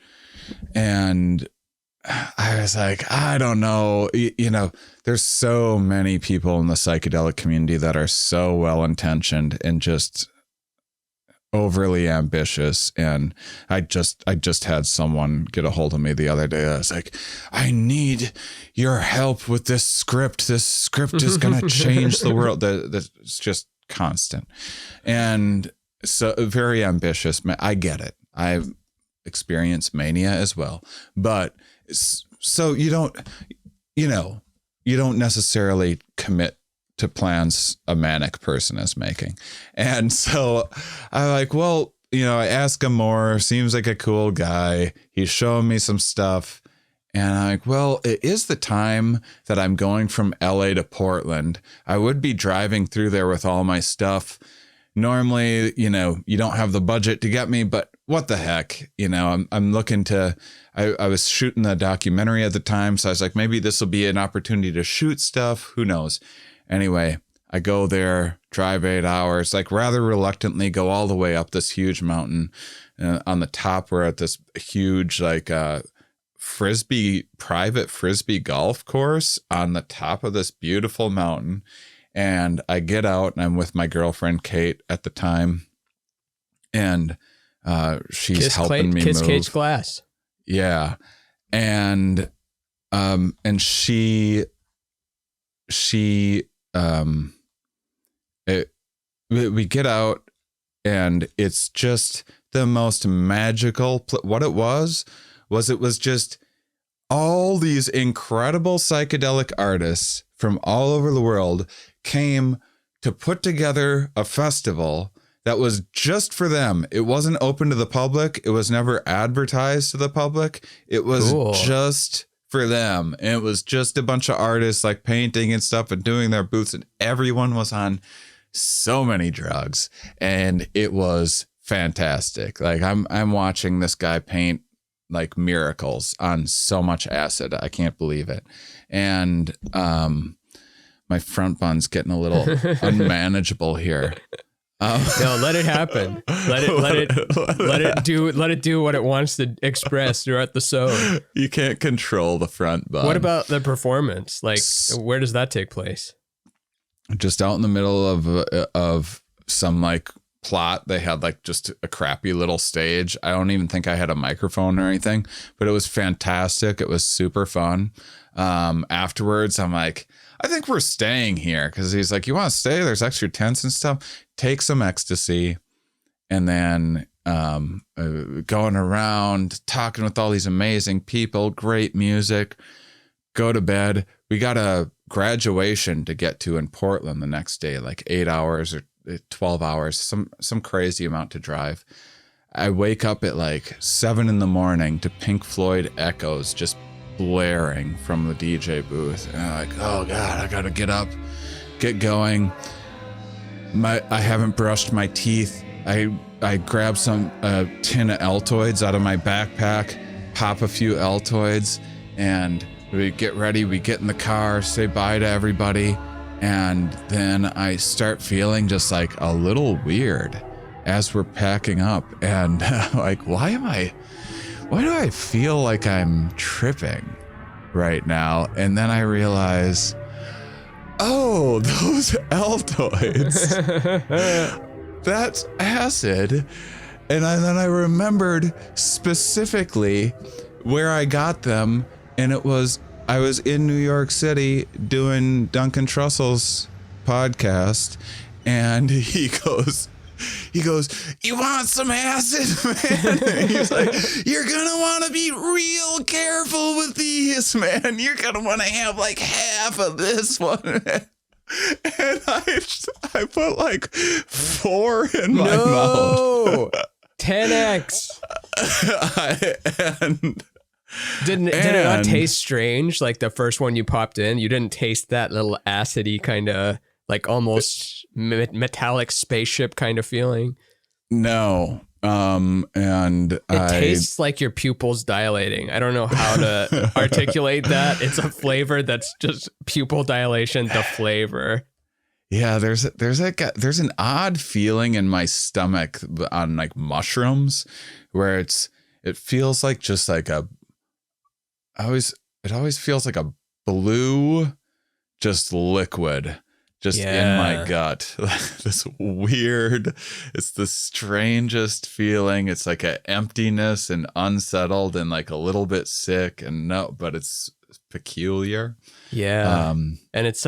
And I was like, I don't know. There's so many people in the psychedelic community that are so well-intentioned and just overly ambitious. And I just had someone get a hold of me the other day. I was like, I need your help with this script. This script is going to change the world. It's just constant. And so very ambitious. I get it. I've experienced mania as well, but so you don't necessarily commit to plans a manic person is making. And so I'm like, well, I ask him more, seems like a cool guy. He's showing me some stuff. And I'm like, well, it is the time that I'm going from LA to Portland. I would be driving through there with all my stuff. Normally, you don't have the budget to get me, but what the heck, I'm looking to, I was shooting a documentary at the time. So I was like, maybe this will be an opportunity to shoot stuff. Who knows? Anyway, I go there, drive 8 hours, like rather reluctantly go all the way up this huge mountain. On the top, we're at this huge, private frisbee golf course on the top of this beautiful mountain. And I get out and I'm with my girlfriend, Kate, at the time. And she's helping me kiss move. Kate's glass. Yeah. And she we get out and it's just the most magical. What it was just all these incredible psychedelic artists from all over the world came to put together a festival that was just for them. It wasn't open to the public. It was never advertised to the public. It was just for them. And it was just a bunch of artists like painting and stuff and doing their booths, and everyone was on so many drugs, and it was fantastic. Like I'm watching this guy paint like miracles on so much acid. I can't believe it. And my front bun's getting a little unmanageable here. No, let it happen. Let it do what it wants to express throughout the show. You can't control the front bun. What about the performance? Like, where does that take place? Just out in the middle of some like plot. They had like just a crappy little stage. I don't even think I had a microphone or anything, but it was fantastic. It was super fun. Afterwards, I'm like, I think we're staying here, because he's like, you want to stay? There's extra tents and stuff. Take some ecstasy, and then going around talking with all these amazing people, great music, go to bed. We got a graduation to get to in Portland the next day, like 8 hours or 12 hours, some crazy amount to drive. I wake up at like 7 a.m. to Pink Floyd Echoes just blaring from the DJ booth. And I'm like, oh God, I gotta get up, get going. I haven't brushed my teeth. I grab some tin of Altoids out of my backpack, pop a few Altoids, and we get ready. We get in the car, say bye to everybody. And then I start feeling just like a little weird as we're packing up. And like, why do I feel like I'm tripping right now? And then I realize, oh, those Altoids. that's acid. And then I remembered specifically where I got them. And I was in New York City doing Duncan Trussell's podcast. And he goes, you want some acid, man? And he's like, you're going to want to be real careful with these, man. You're going to want to have like half of this one. And I put like 4 in my mouth. 10x. Did it not taste strange? Like the first one you popped in, you didn't taste that little acidy kind of like almost metallic spaceship kind of feeling? No. And it tastes like your pupils dilating. I don't know how to articulate that. It's a flavor that's just pupil dilation, the flavor. Yeah, there's an odd feeling in my stomach on like mushrooms where it feels like just like it always feels like a blue just liquid just in my gut. This weird, it's the strangest feeling. It's like an emptiness and unsettled and like a little bit sick but it's peculiar. Yeah. And it's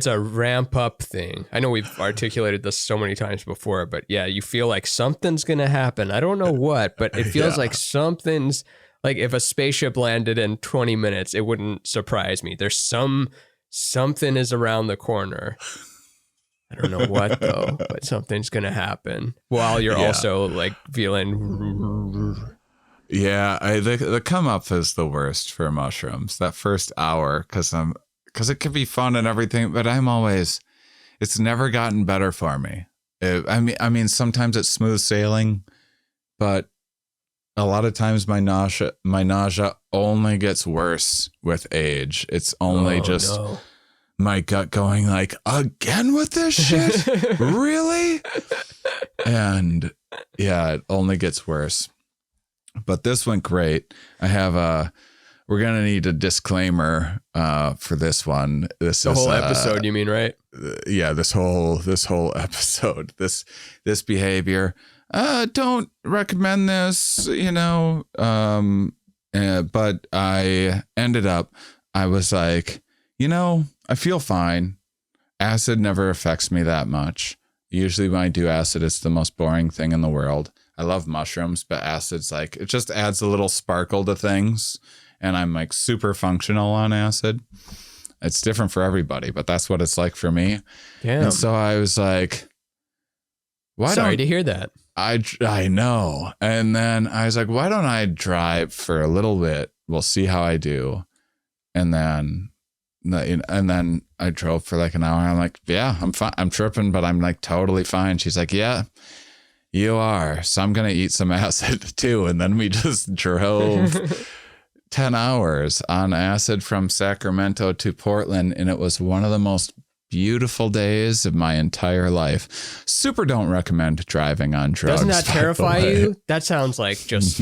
a ramp up thing. I know we've articulated this so many times before, but yeah, you feel like something's going to happen. I don't know what, but it feels like something's like if a spaceship landed in 20 minutes, it wouldn't surprise me. There's something is around the corner. I don't know what though, but something's going to happen while you're also like feeling. Yeah, the come up is the worst for mushrooms. That first hour, because it can be fun and everything, but it's never gotten better for me. I mean, sometimes it's smooth sailing, but a lot of times my nausea only gets worse with age. It's only my gut going like, again with this shit? Really? And yeah, it only gets worse. But this went great. We're going to need a disclaimer for this one. The whole episode, you mean, right? Yeah, this whole episode. This behavior. Don't recommend this, but I ended up, I was like, I feel fine. Acid never affects me that much. Usually when I do acid, it's the most boring thing in the world. I love mushrooms, but acid's like, it just adds a little sparkle to things. And I'm like super functional on acid. It's different for everybody, but that's what it's like for me. Damn. And so I was like, sorry to hear that. I know. And then I was like, why don't I drive for a little bit? We'll see how I do. And then I drove for like an hour. I'm like, yeah, I'm fine. I'm tripping, but I'm like totally fine. She's like, yeah, you are. So I'm going to eat some acid too. And then we just drove 10 hours on acid from Sacramento to Portland. And it was one of the most beautiful days of my entire life. Super don't recommend driving on drugs. Doesn't that terrify you? That sounds like just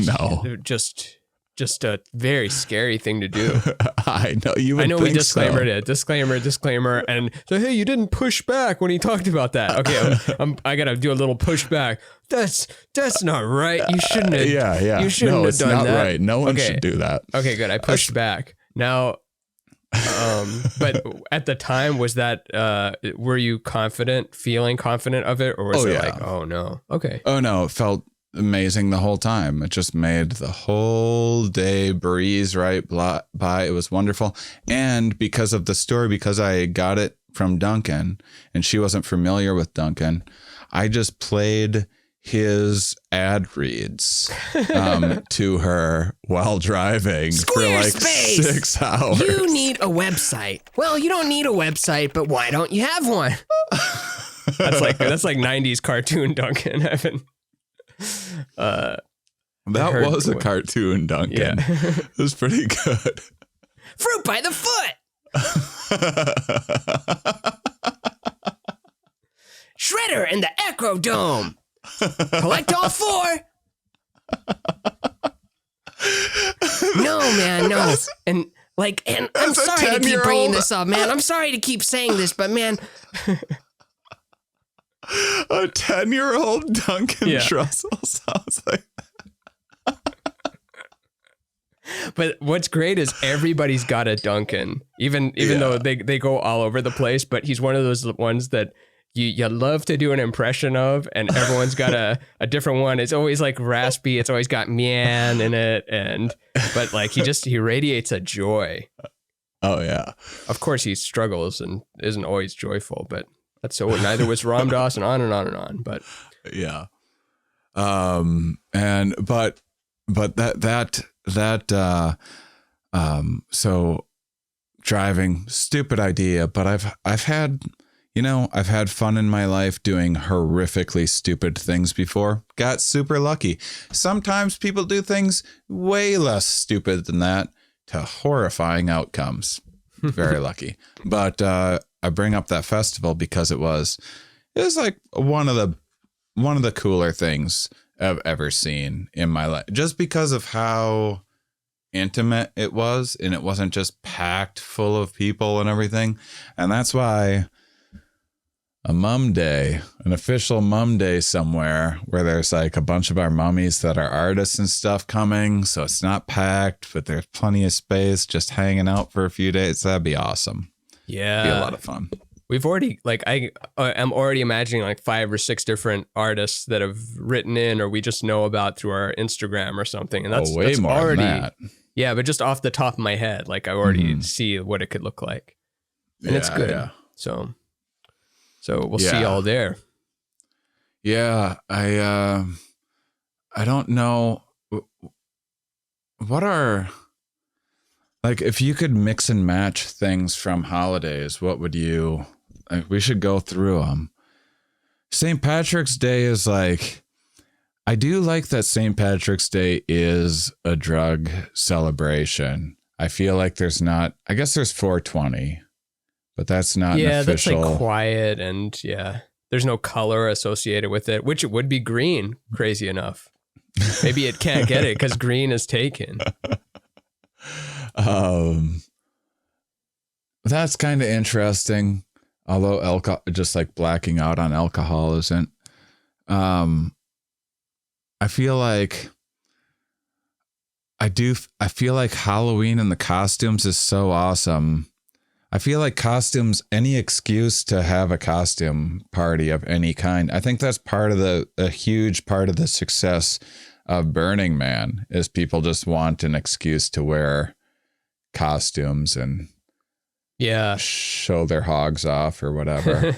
a very scary thing to do. I know you would. I know we disclaimered so. it. Disclaimer, and so hey, you didn't push back when he talked about that. Okay, I gotta do a little pushback. That's not right. You shouldn't have. Yeah. You shouldn't have done that. No, it's not right. No one should do that. Okay, good. I pushed back. Now, but at the time, was that were you feeling confident of it, or was it like, oh no? Okay. Oh no, it felt amazing the whole time. It just made the whole day breeze right by. It was wonderful. And because of the story, because I got it from Duncan and she wasn't familiar with Duncan, I just played his ad reads to her while driving for like 6 hours. You need a website. Well, you don't need a website, but why don't you have one? That's like 90s cartoon Duncan, Evan. That was a cartoon, Duncan. Yeah. It was pretty good. Fruit by the foot. Shredder in the Echo Dome. Collect all 4. No, man, no. And I'm sorry to keep bringing this up, man. I'm sorry to keep saying this, but man. A 10-year-old Duncan Trussell sounds like. But what's great is everybody's got a Duncan, even though they go all over the place. But he's one of those ones that you love to do an impression of, and everyone's got a different one. It's always like raspy. It's always got man in it, but like he radiates a joy. Oh yeah. Of course he struggles and isn't always joyful, but that's so. Neither was Ram Dass, and on and on and on. But yeah. So driving, stupid idea, but I've had fun in my life doing horrifically stupid things before. Got super lucky. Sometimes people do things way less stupid than that to horrifying outcomes. Very lucky. But I bring up that festival because it was like one of the cooler things I've ever seen in my life, just because of how intimate it was, and it wasn't just packed full of people and everything. And that's why a mum day, an official mum day somewhere where there's like a bunch of our mummies that are artists and stuff coming, so it's not packed, but there's plenty of space, just hanging out for a few days. That'd be awesome. Yeah, be a lot of fun. We've already, like, I'm already imagining like 5 or 6 different artists that have written in, or we just know about through our Instagram or something. And that's way that's more already, than that. Yeah, but just off the top of my head, like I already see what it could look like, and it's good. Yeah. So we'll see all there. Yeah, I don't know what are, like, if you could mix and match things from holidays, what would you, like, we should go through them. St. Patrick's Day is like, I do like that St. Patrick's Day is a drug celebration. I feel like there's not, I guess there's 420, but that's not an official. That's like quiet, and there's no color associated with it, which it would be green, crazy enough. Maybe it can't get it because green is taken. That's kind of interesting, although just like blacking out on alcohol isn't. I feel like Halloween and the costumes is so awesome. I feel like costumes, any excuse to have a costume party of any kind, I think that's a huge part of the success of Burning Man, is people just want an excuse to wear costumes and show their hogs off or whatever.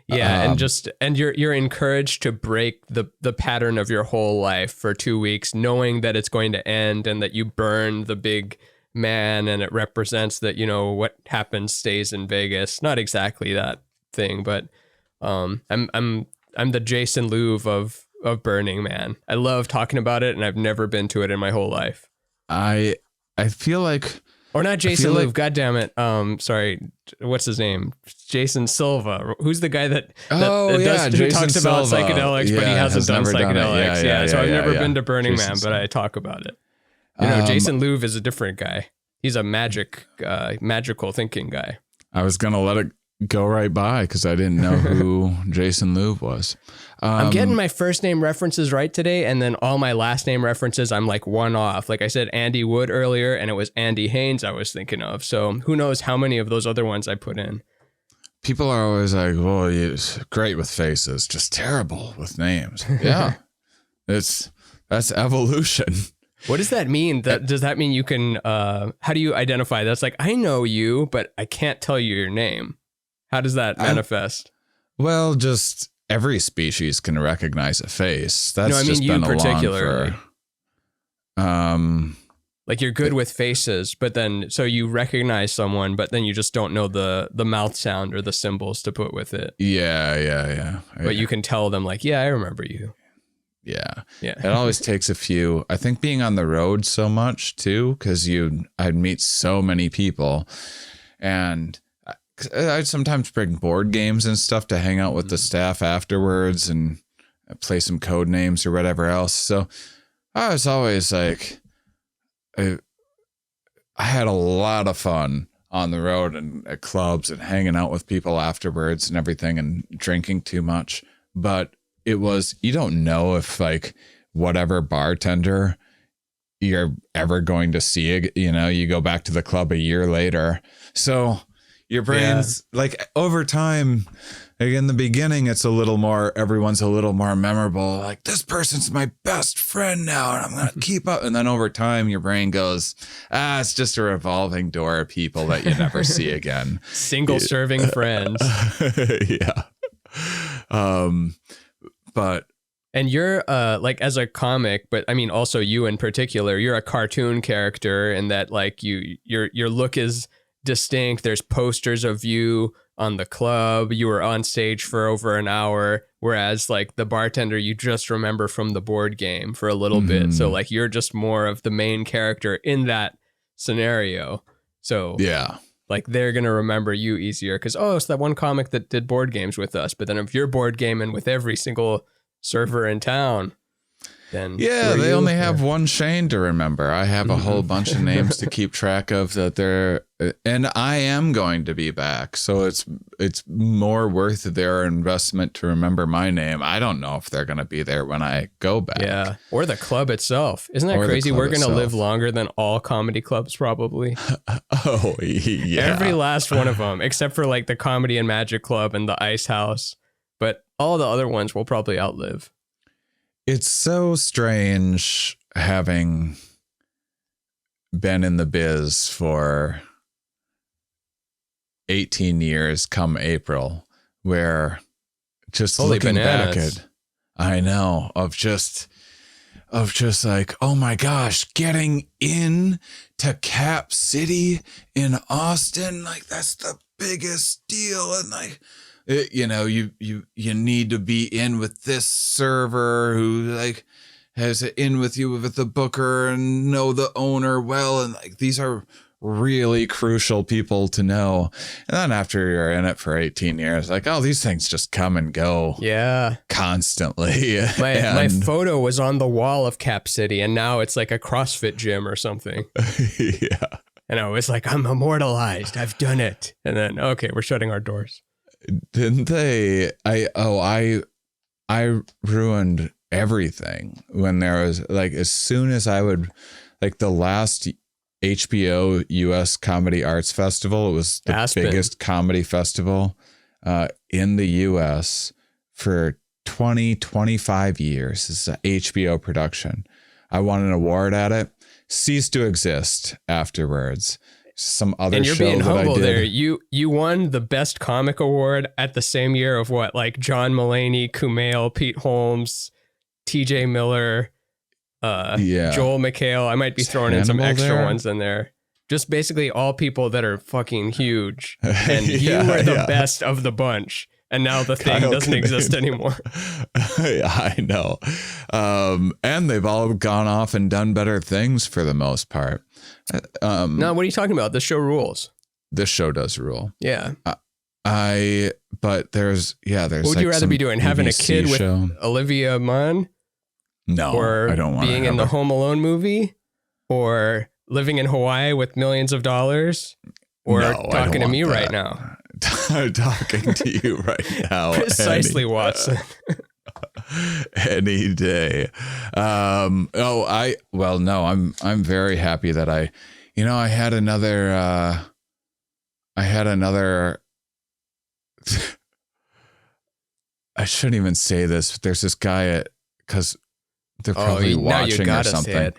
and you're encouraged to break the pattern of your whole life for 2 weeks, knowing that it's going to end and that you burn the big man, and it represents that, what happens stays in Vegas. Not exactly that thing, but I'm the Jason Louv of Burning Man. I love talking about it, and I've never been to it in my whole life. I feel like, or not Jason Louv, God damn it. Sorry, what's his name? Jason Silva. Who's the guy that talks about psychedelics, but he hasn't done psychedelics. So I've never been to Burning Man, but I talk about it. Jason Louv is a different guy. He's a magical thinking guy. I was gonna let it go right by because I didn't know who Jason Louv was. I'm getting my first name references right today, and then all my last name references, I'm like one off. Like I said Andy Wood earlier, and it was Andy Haynes I was thinking of. So who knows how many of those other ones I put in. People are always like, well, it's great with faces, just terrible with names. Yeah, that's evolution. What does that mean? Does that mean you can, how do you identify? That's like, I know you, but I can't tell you your name. How does that manifest? Well, just every species can recognize a face. That's no, I mean just you been particularly. For, like you're good with faces, but then, so you recognize someone, but then you just don't know the mouth sound or the symbols to put with it. Yeah. But you can tell them like, yeah, I remember you. Yeah. It always takes a few. I think being on the road so much too, because I'd meet so many people, and I'd sometimes bring board games and stuff to hang out with the staff afterwards and play some code names or whatever else. So I was always like, I had a lot of fun on the road and at clubs and hanging out with people afterwards and everything and drinking too much. But it was, you don't know if like whatever bartender you're ever going to see, you know, you go back to the club a year later. So your brain's like over time, like in the beginning, it's a little more, everyone's a little more memorable. Like this person's my best friend now and I'm going to keep up. And then over time, your brain goes, it's just a revolving door of people that you never see again. Single serving friends. Yeah. But and you're like as a comic, but I mean also you in particular, you're a cartoon character and that like your look is distinct. There's posters of you on the club. You were on stage for over an hour, whereas like the bartender you just remember from the board game for a little bit. So like you're just more of the main character in that scenario. So yeah. Like they're going to remember you easier because, it's that one comic that did board games with us. But then if you're board gaming with every single server in town, then they only have one Shane to remember. I have a whole bunch of names to keep track of that and I am going to be back. So it's more worth their investment to remember my name. I don't know if they're going to be there when I go back. Yeah. Or the club itself. Isn't that crazy? We're going to live longer than all comedy clubs probably. Oh, yeah. Every last one of them, except for like the Comedy and Magic Club and the Ice House. But all the other ones will probably outlive. It's so strange having been in the biz for 18 years come April, where just Holy looking bananas. back at, I know, of just like, oh my gosh, getting in to Cap City in Austin, like that's the biggest deal. And like, you know, you need to be in with this server who like has it in with you with the booker and know the owner well. And like, these are really crucial people to know. And then after you're in it for 18 years, like, these things just come and go. Yeah. Constantly. My photo was on the wall of Cap City and now it's like a CrossFit gym or something. Yeah. And I was like, I'm immortalized. I've done it. And then, okay, we're shutting our doors. Didn't they? I ruined everything when there was like, as soon as I would like the last HBO US Comedy Arts Festival, it was the biggest comedy festival in the US for 25 years. This is an HBO production. I won an award at it, ceased to exist afterwards. Some other and you're show being that humble I did. there. You won the best comic award at the same year of what, like John Mulaney, Kumail, Pete Holmes, TJ Miller, Joel McHale. I might be throwing in some extra ones in there. Just basically all people that are fucking huge. And you were the best of the bunch. And now the thing doesn't exist anymore. I know. And they've all gone off and done better things for the most part. No, what are you talking about? This show rules. This show does rule. Yeah. But there's what would you rather be doing? Having a kid with Olivia Munn? No, or I don't want being in the Home Alone movie? Or living in Hawaii with millions of dollars? Or talking to me right now? Talking to you right now. Precisely, Watson. Any day. I'm very happy that I had another I shouldn't even say this, but there's this guy because they're probably watching or something.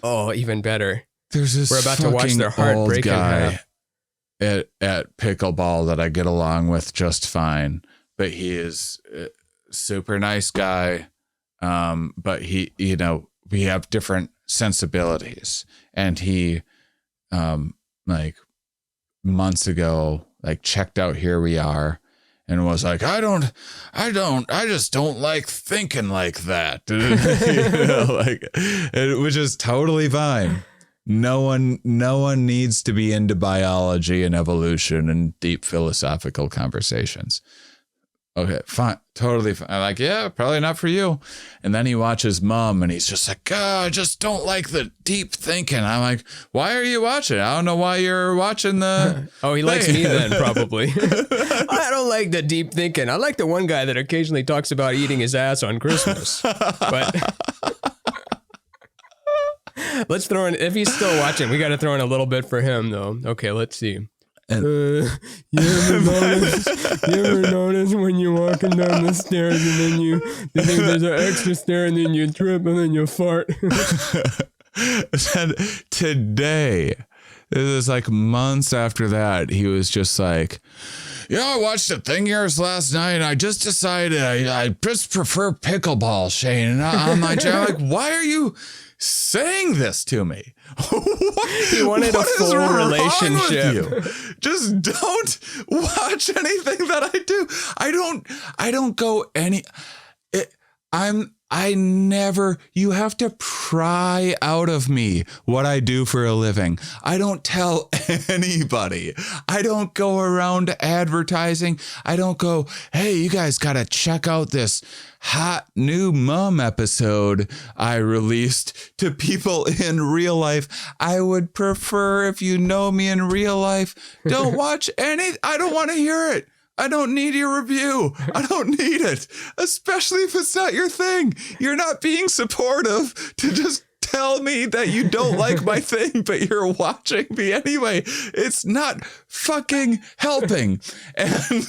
Even better. We're about to watch their heartbreak guy at Pickleball that I get along with just fine, but he is a super nice guy. But he, we have different sensibilities, and he, like months ago, like checked out Here We Are and was like, I just don't like thinking like that. Which is totally fine. No one needs to be into biology and evolution and deep philosophical conversations. Okay, fine. Totally fine. I'm like, yeah, probably not for you. And then he watches Mum and he's just like, I just don't like the deep thinking. I'm like, why are you watching? I don't know why you're watching the... Oh, he likes me then, probably. I don't like the deep thinking. I like the one guy that occasionally talks about eating his ass on Christmas. But let's throw in, if he's still watching, we got to throw in a little bit for him, though. Okay, let's see. You ever notice when you're walking down the stairs and then you think there's an extra stair and then you trip and then you fart? And today, it was like months after that, he was just like, I watched The Thing Years last night and I just decided I just prefer pickleball, Shane. And I'm like, why are you saying this to me? He wanted a full relationship. Just don't watch anything that I do. I don't go any. I never, you have to pry out of me what I do for a living. I don't tell anybody. I don't go around advertising. I don't go, hey, you guys got to check out this hot new Mum episode I released to people in real life. I would prefer, if you know me in real life, don't watch any, I don't want to hear it. I don't need your review. I don't need it, especially if it's not your thing. You're not being supportive to just tell me that you don't like my thing, but you're watching me anyway. It's not fucking helping. And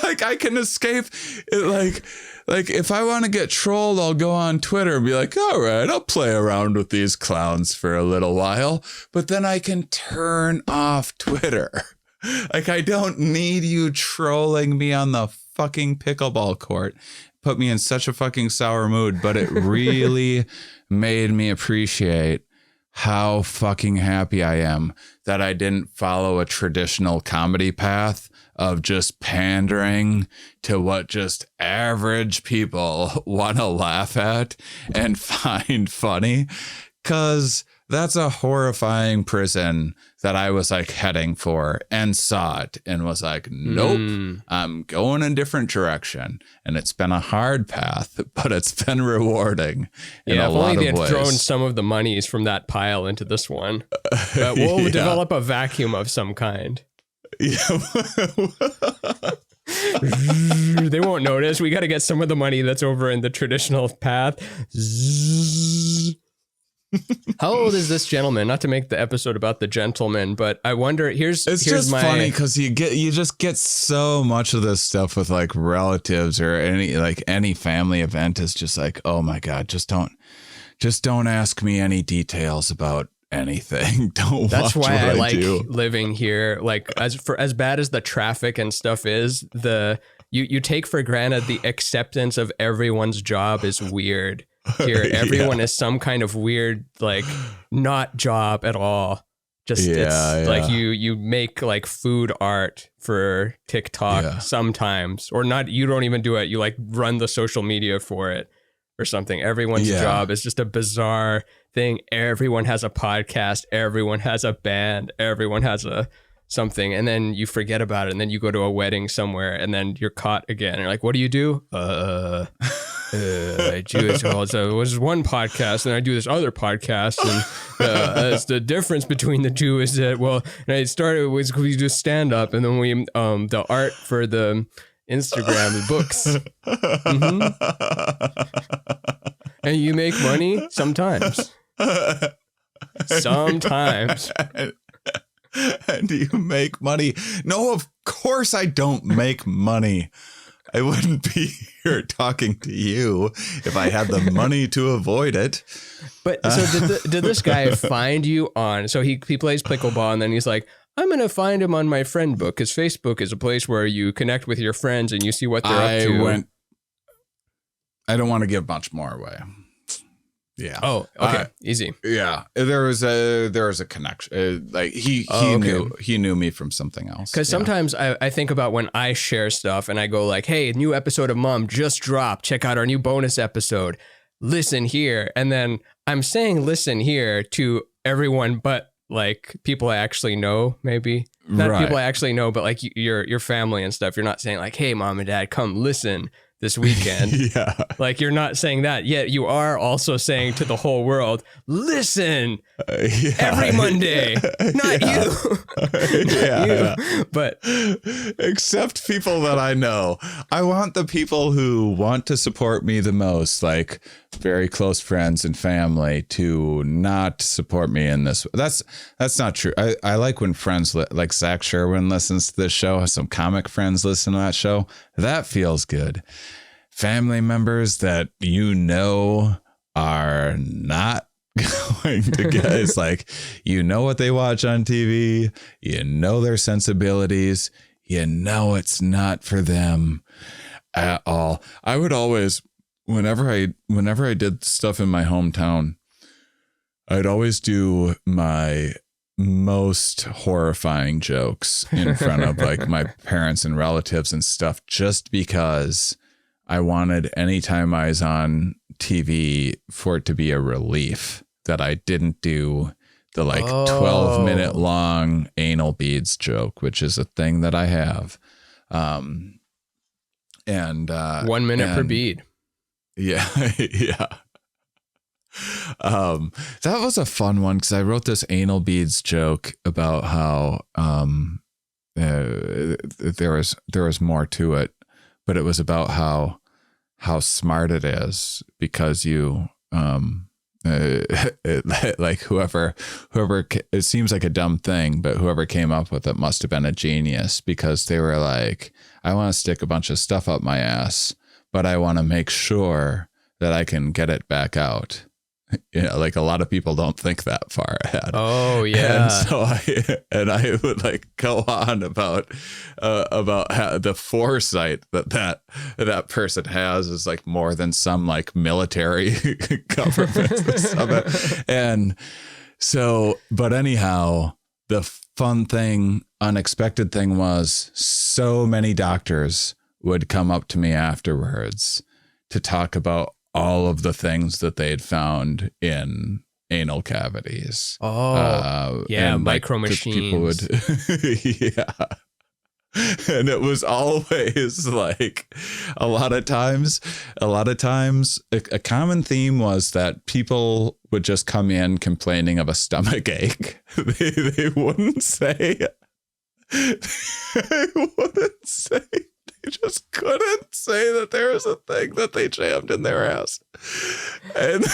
like, I can escape it, like if I want to get trolled, I'll go on Twitter and be like, all right, I'll play around with these clowns for a little while, but then I can turn off Twitter. Like, I don't need you trolling me on the fucking pickleball court. Put me in such a fucking sour mood, but it really made me appreciate how fucking happy I am that I didn't follow a traditional comedy path of just pandering to what just average people want to laugh at and find funny. 'Cause that's a horrifying prison that I was like heading for and saw it and was like, nope, I'm going a different direction. And it's been a hard path, but it's been rewarding in a lot of ways. If only they had thrown some of the monies from that pile into this one. But we'll develop a vacuum of some kind. Yeah. They won't notice. We got to get some of the money that's over in the traditional path. How old is this gentleman? Not to make the episode about the gentleman, but I wonder. Here's just funny because you just get so much of this stuff with like relatives or any family event is just like, oh my God, just don't ask me any details about anything. Don't. That's watch why I like living here. Like as bad as the traffic and stuff is, you take for granted the acceptance of everyone's job is weird. Here, everyone is some kind of weird, like, not job at all. Just like you make like food art for TikTok sometimes, or not. You don't even do it. You like run the social media for it or something. Everyone's job is just a bizarre thing. Everyone has a podcast. Everyone has a band. Everyone has a something, and then you forget about it, and then you go to a wedding somewhere, and then you're caught again. And you're like, what do you do? I do it. So it was one podcast, and I do this other podcast, and it's the difference between the two is that, well, and I started with, we do stand up, and then we the art for the Instagram, the books, and you make money sometimes. And you make money? No, of course I don't make money. I wouldn't be here talking to you if I had the money to avoid it. But so did this guy find you on? So he plays pickleball, and then he's like, I'm going to find him on my friend book, because Facebook is a place where you connect with your friends and you see what they're up to. I don't want to give much more away. Yeah. Oh, okay. Easy. Yeah. There was a connection. Like he knew me from something else. Because sometimes I think about when I share stuff and I go like, hey, new episode of Mom just dropped. Check out our new bonus episode. Listen here. And then I'm saying listen here to everyone but like people I actually know, maybe. Not people I actually know, but like your family and stuff. You're not saying like, hey, mom and dad, come listen this weekend. Yeah. Like you're not saying that, yet you are also saying to the whole world, listen every Monday. Not you. Not you. But except people that I know. I want the people who want to support me the most, like very close friends and family, to not support me in this. That's not true. I like when friends like Zach Sherwin listens to this show. Some comic friends listen to that show. That feels good. Family members that are not going to get, it's like, what they watch on TV, their sensibilities, it's not for them at all. I would always, whenever I did stuff in my hometown, I'd always do my most horrifying jokes in front of like my parents and relatives and stuff, just because I wanted, anytime I was on TV, for it to be a relief that I didn't do the 12-minute long anal beads joke, which is a thing that I have. And 1 minute per bead. Yeah. Yeah. That was a fun one, because I wrote this anal beads joke about how there was more to it, but it was about how smart it is, because you like whoever it seems like a dumb thing, but whoever came up with it must have been a genius, because they were like, I want to stick a bunch of stuff up my ass, but I want to make sure that I can get it back out. Like a lot of people don't think that far ahead. Oh yeah. And so I would like go on about how the foresight that person has is like more than some like military government. And so, but anyhow, the fun thing, unexpected thing was, so many doctors would come up to me afterwards to talk about all of the things that they had found in anal cavities. Yeah, micro machines. People would, yeah. And it was always like a lot of times, a common theme was that people would just come in complaining of a stomach ache. They wouldn't say, they just couldn't say that there was a thing that they jammed in their ass. And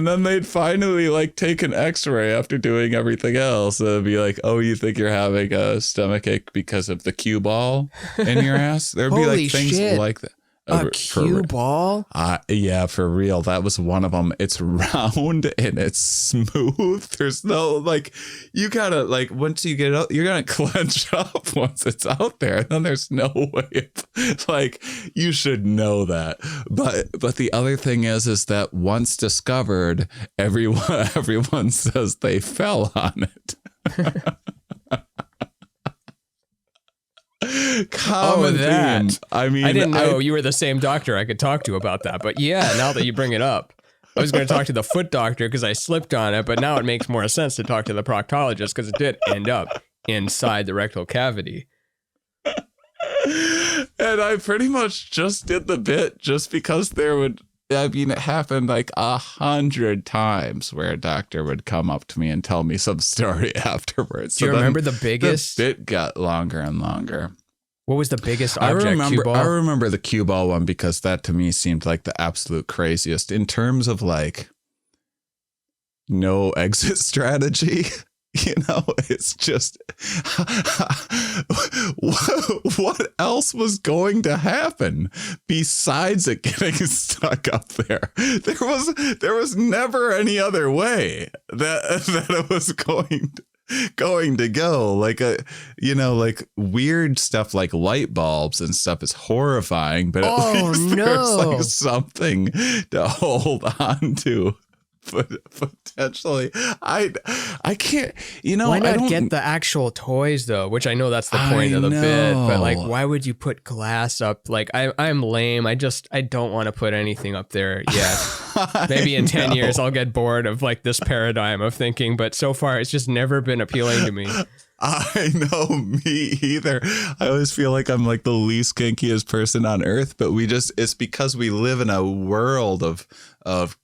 then they'd finally like take an x-ray after doing everything else. And be like, oh, you think you're having a stomach ache because of the cue ball in your ass? There'd be like things like that. A cue ball? Yeah, for real. That was one of them. It's round and it's smooth. There's no like, you gotta like, once you get out, you're gonna clench up once it's out there. And then there's no way like, you should know that. But the other thing is that once discovered, everyone says they fell on it. Common theme. I mean, I didn't know you were the same doctor I could talk to about that, but yeah, now that you bring it up, I was going to talk to the foot doctor because I slipped on it, but now it makes more sense to talk to the proctologist because it did end up inside the rectal cavity. And I pretty much just did the bit just because it happened like 100 times where a doctor would come up to me and tell me some story afterwards. Do you remember the biggest? The bit got longer and longer. What was the biggest object? Cue ball? I remember the cue ball one because that to me seemed like the absolute craziest in terms of like no exit strategy. It's just what else was going to happen besides it getting stuck up there? There was never any other way that it was going to go. Like like weird stuff like light bulbs and stuff is horrifying, but at least there's like something to hold on to. But potentially, I can't. Why not get the actual toys though? Which I know that's the point of the bit. But like, why would you put glass up? Like, I'm lame. I don't want to put anything up there yet. Maybe in 10 years I'll get bored of like this paradigm of thinking. But so far, it's just never been appealing to me. I know, me either. I always feel like I'm like the least kinkiest person on earth, but it's because we live in a world of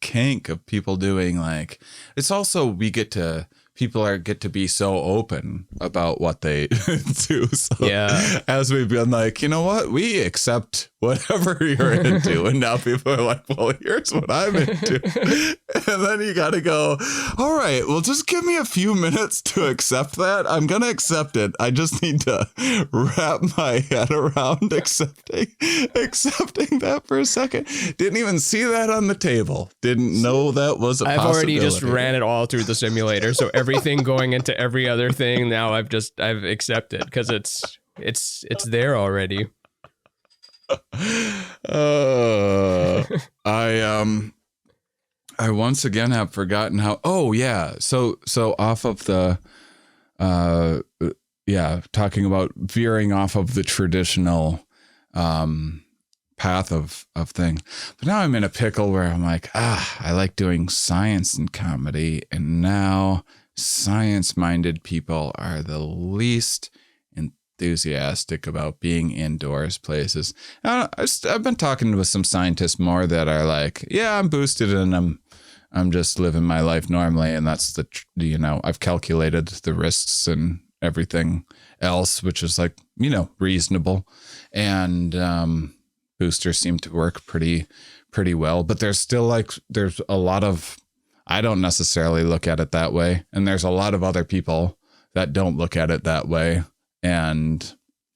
kink, of people doing like, it's also, get to be so open about what they do. So Yeah. as we've been like, you know what, we accept whatever you're into. And now people are like, well, here's what I'm into. And then you got to go, all right, well, just give me a few minutes to accept that. I'm going to accept it. I just need to wrap my head around accepting that for a second. Didn't even see that on the table. Didn't know that was a possibility. I've already just ran it all through the simulator. So everything going into every other thing now I've accepted because it's there already. I once again have forgotten how. Oh yeah, so off of the, talking about veering off of the traditional, path of thing. But now I'm in a pickle where I'm like, I like doing science and comedy, and now science-minded people are the least enthusiastic about being indoors places. I've been talking with some scientists more that are like, yeah, I'm boosted and I'm just living my life normally, and that's I've calculated the risks and everything else, which is like, reasonable, and boosters seem to work pretty well. But there's still there's a lot of, I don't necessarily look at it that way, and there's a lot of other people that don't look at it that way. And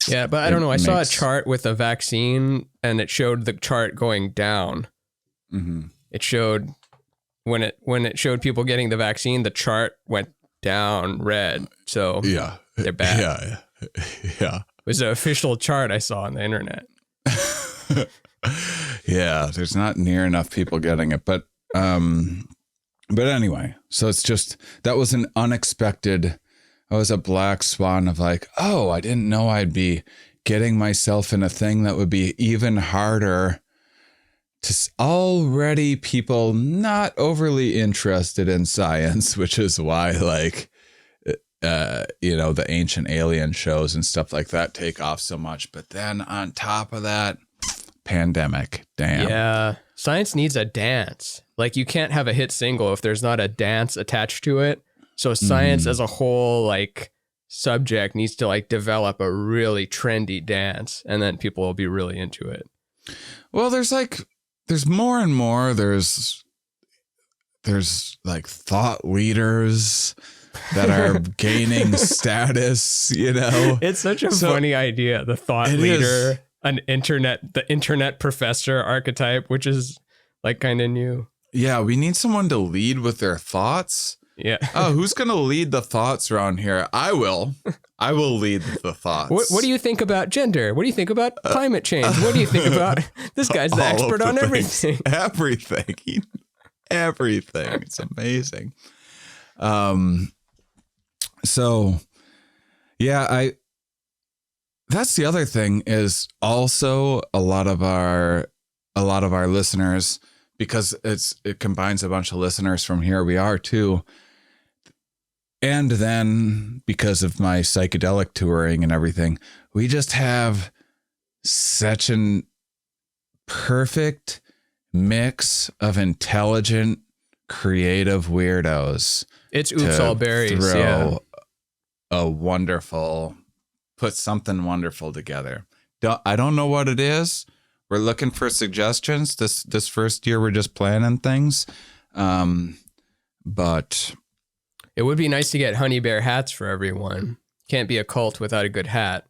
yeah, but I don't know. I saw a chart with a vaccine, and it showed the chart going down. Mm-hmm. It showed when it showed people getting the vaccine, the chart went down red. So yeah, they're bad. Yeah. It was an official chart I saw on the internet. Yeah, there's not near enough people getting it, but anyway, so it's just, that was an unexpected. I was a black swan of like, oh, I didn't know I'd be getting myself in a thing that would be even harder to already people not overly interested in science, which is why the ancient alien shows and stuff like that take off so much. But then on top of that, pandemic, damn. Yeah, science needs a dance. Like, you can't have a hit single if there's not a dance attached to it. So science as a whole, subject needs to develop a really trendy dance, and then people will be really into it. Well, there's more and more. There's thought leaders that are gaining status, It's such a funny idea. The thought leader, the internet professor archetype, which is kind of new. Yeah, we need someone to lead with their thoughts. Yeah. Oh, who's going to lead the thoughts around here? I will. I will lead the thoughts. What do you think about gender? What do you think about climate change? What do you think about... This guy's the expert on everything. Everything. Everything. It's amazing. So, yeah, that's the other thing is also a lot of our listeners, because it combines a bunch of listeners from here we are too. And then because of my psychedelic touring and everything, we just have such an perfect mix of intelligent, creative weirdos. It's oops all berries. Yeah. Put something wonderful together. I don't know what it is. We're looking for suggestions. This first year, we're just planning things. But it would be nice to get honey bear hats for everyone. Can't be a cult without a good hat.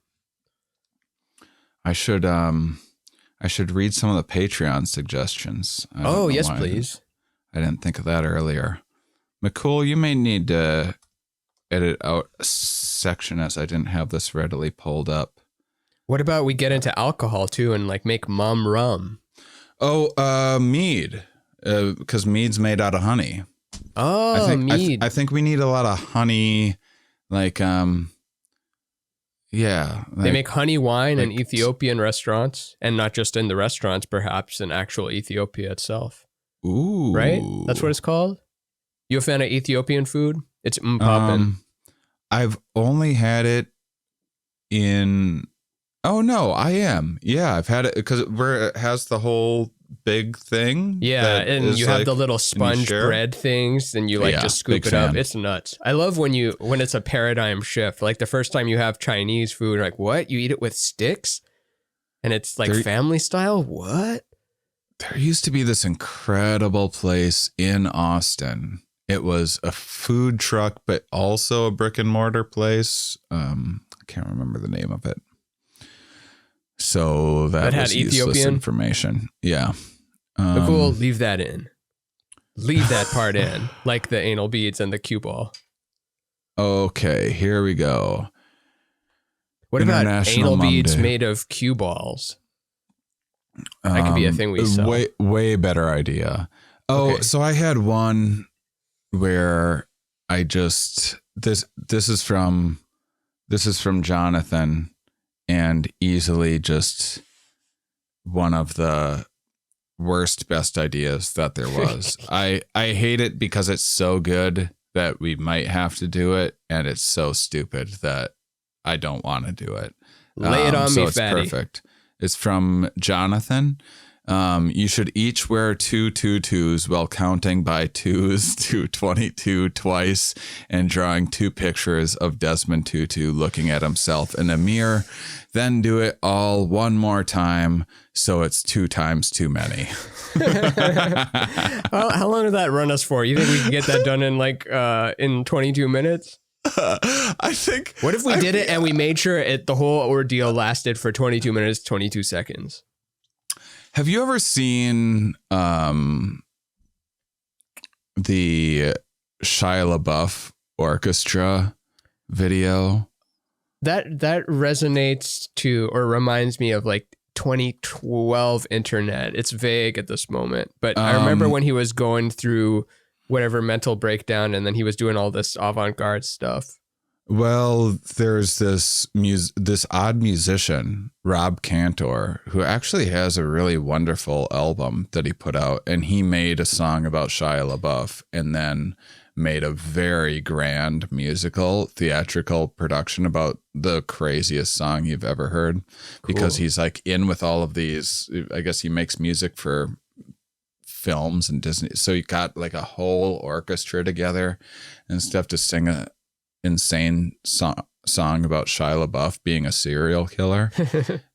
I should read some of the Patreon suggestions. Oh, yes, please. I didn't think of that earlier. McCool, you may need to edit out a section as I didn't have this readily pulled up. What about we get into alcohol too and make mum rum? Oh, mead, because mead's made out of honey. Oh, mead. I think we need a lot of honey, yeah. They make honey wine in Ethiopian restaurants, and not just in the restaurants, perhaps in actual Ethiopia itself. Ooh. Right? That's what it's called? You a fan of Ethiopian food? It's poppin'. I've only had it in. Oh no, I am. Yeah, I've had it because where it has the whole big thing. Yeah, and you have the little sponge bread things, and you just scoop it up. It's nuts. I love when it's a paradigm shift. Like the first time you have Chinese food, you're like, what? You eat it with sticks? And it's like family style? What? There used to be this incredible place in Austin. It was a food truck, but also a brick and mortar place. I can't remember the name of it. So that was useless information. Yeah. Cool. Leave that in. Leave that part in, like the anal beads and the cue ball. Okay, here we go. What about anal beads made of cue balls? That could be a thing we sell. Way better idea. Oh, okay. So I had one where I just this is from Jonathan, and easily just one of the worst best ideas that there was. I hate it because it's so good that we might have to do it, and it's so stupid that I don't want to do it. Lay it on me, it's fatty. Perfect. It's from Jonathan. You should each wear 2 tutus while counting by twos to 22 twice and drawing 2 pictures of Desmond Tutu looking at himself in a mirror. Then do it all one more time, so it's 2 times too many. Well, how long did that run us for? You think we can get that done in 22 minutes? I think. What if we did it and we made sure the whole ordeal lasted for 22 minutes, 22 seconds? Have you ever seen the Shia LaBeouf orchestra video? That resonates to or reminds me of like 2012 internet. It's vague at this moment, but I remember when he was going through whatever mental breakdown, and then he was doing all this avant-garde stuff. Well, there's this odd musician, Rob Cantor, who actually has a really wonderful album that he put out, and he made a song about Shia LaBeouf and then made a very grand musical theatrical production about the craziest song you've ever heard. Because he's like in with all of these, I guess he makes music for films and Disney. So you got like a whole orchestra together and stuff to sing a insane song about Shia LaBeouf being a serial killer.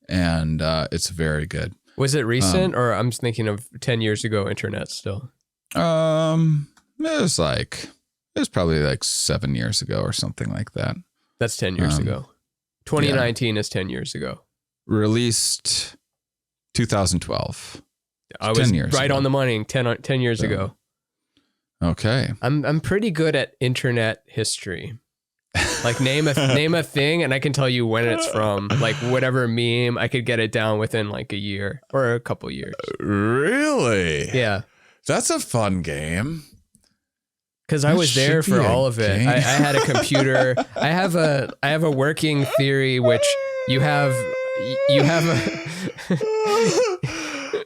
And it's very good. Was it recent or I'm thinking of 10 years ago internet still? It was probably like 7 years ago or something like that. That's 10 years ago. 2019 is 10 years ago. Released 2012. I was right on the money 10 years ago. Okay. I'm pretty good at internet history. Like name a thing and I can tell you when it's from. Like whatever meme, I could get it down within like a year or a couple years. Really? Yeah. That's a fun game. Because I was there for all of it. I had a computer. I have a working theory, which you have a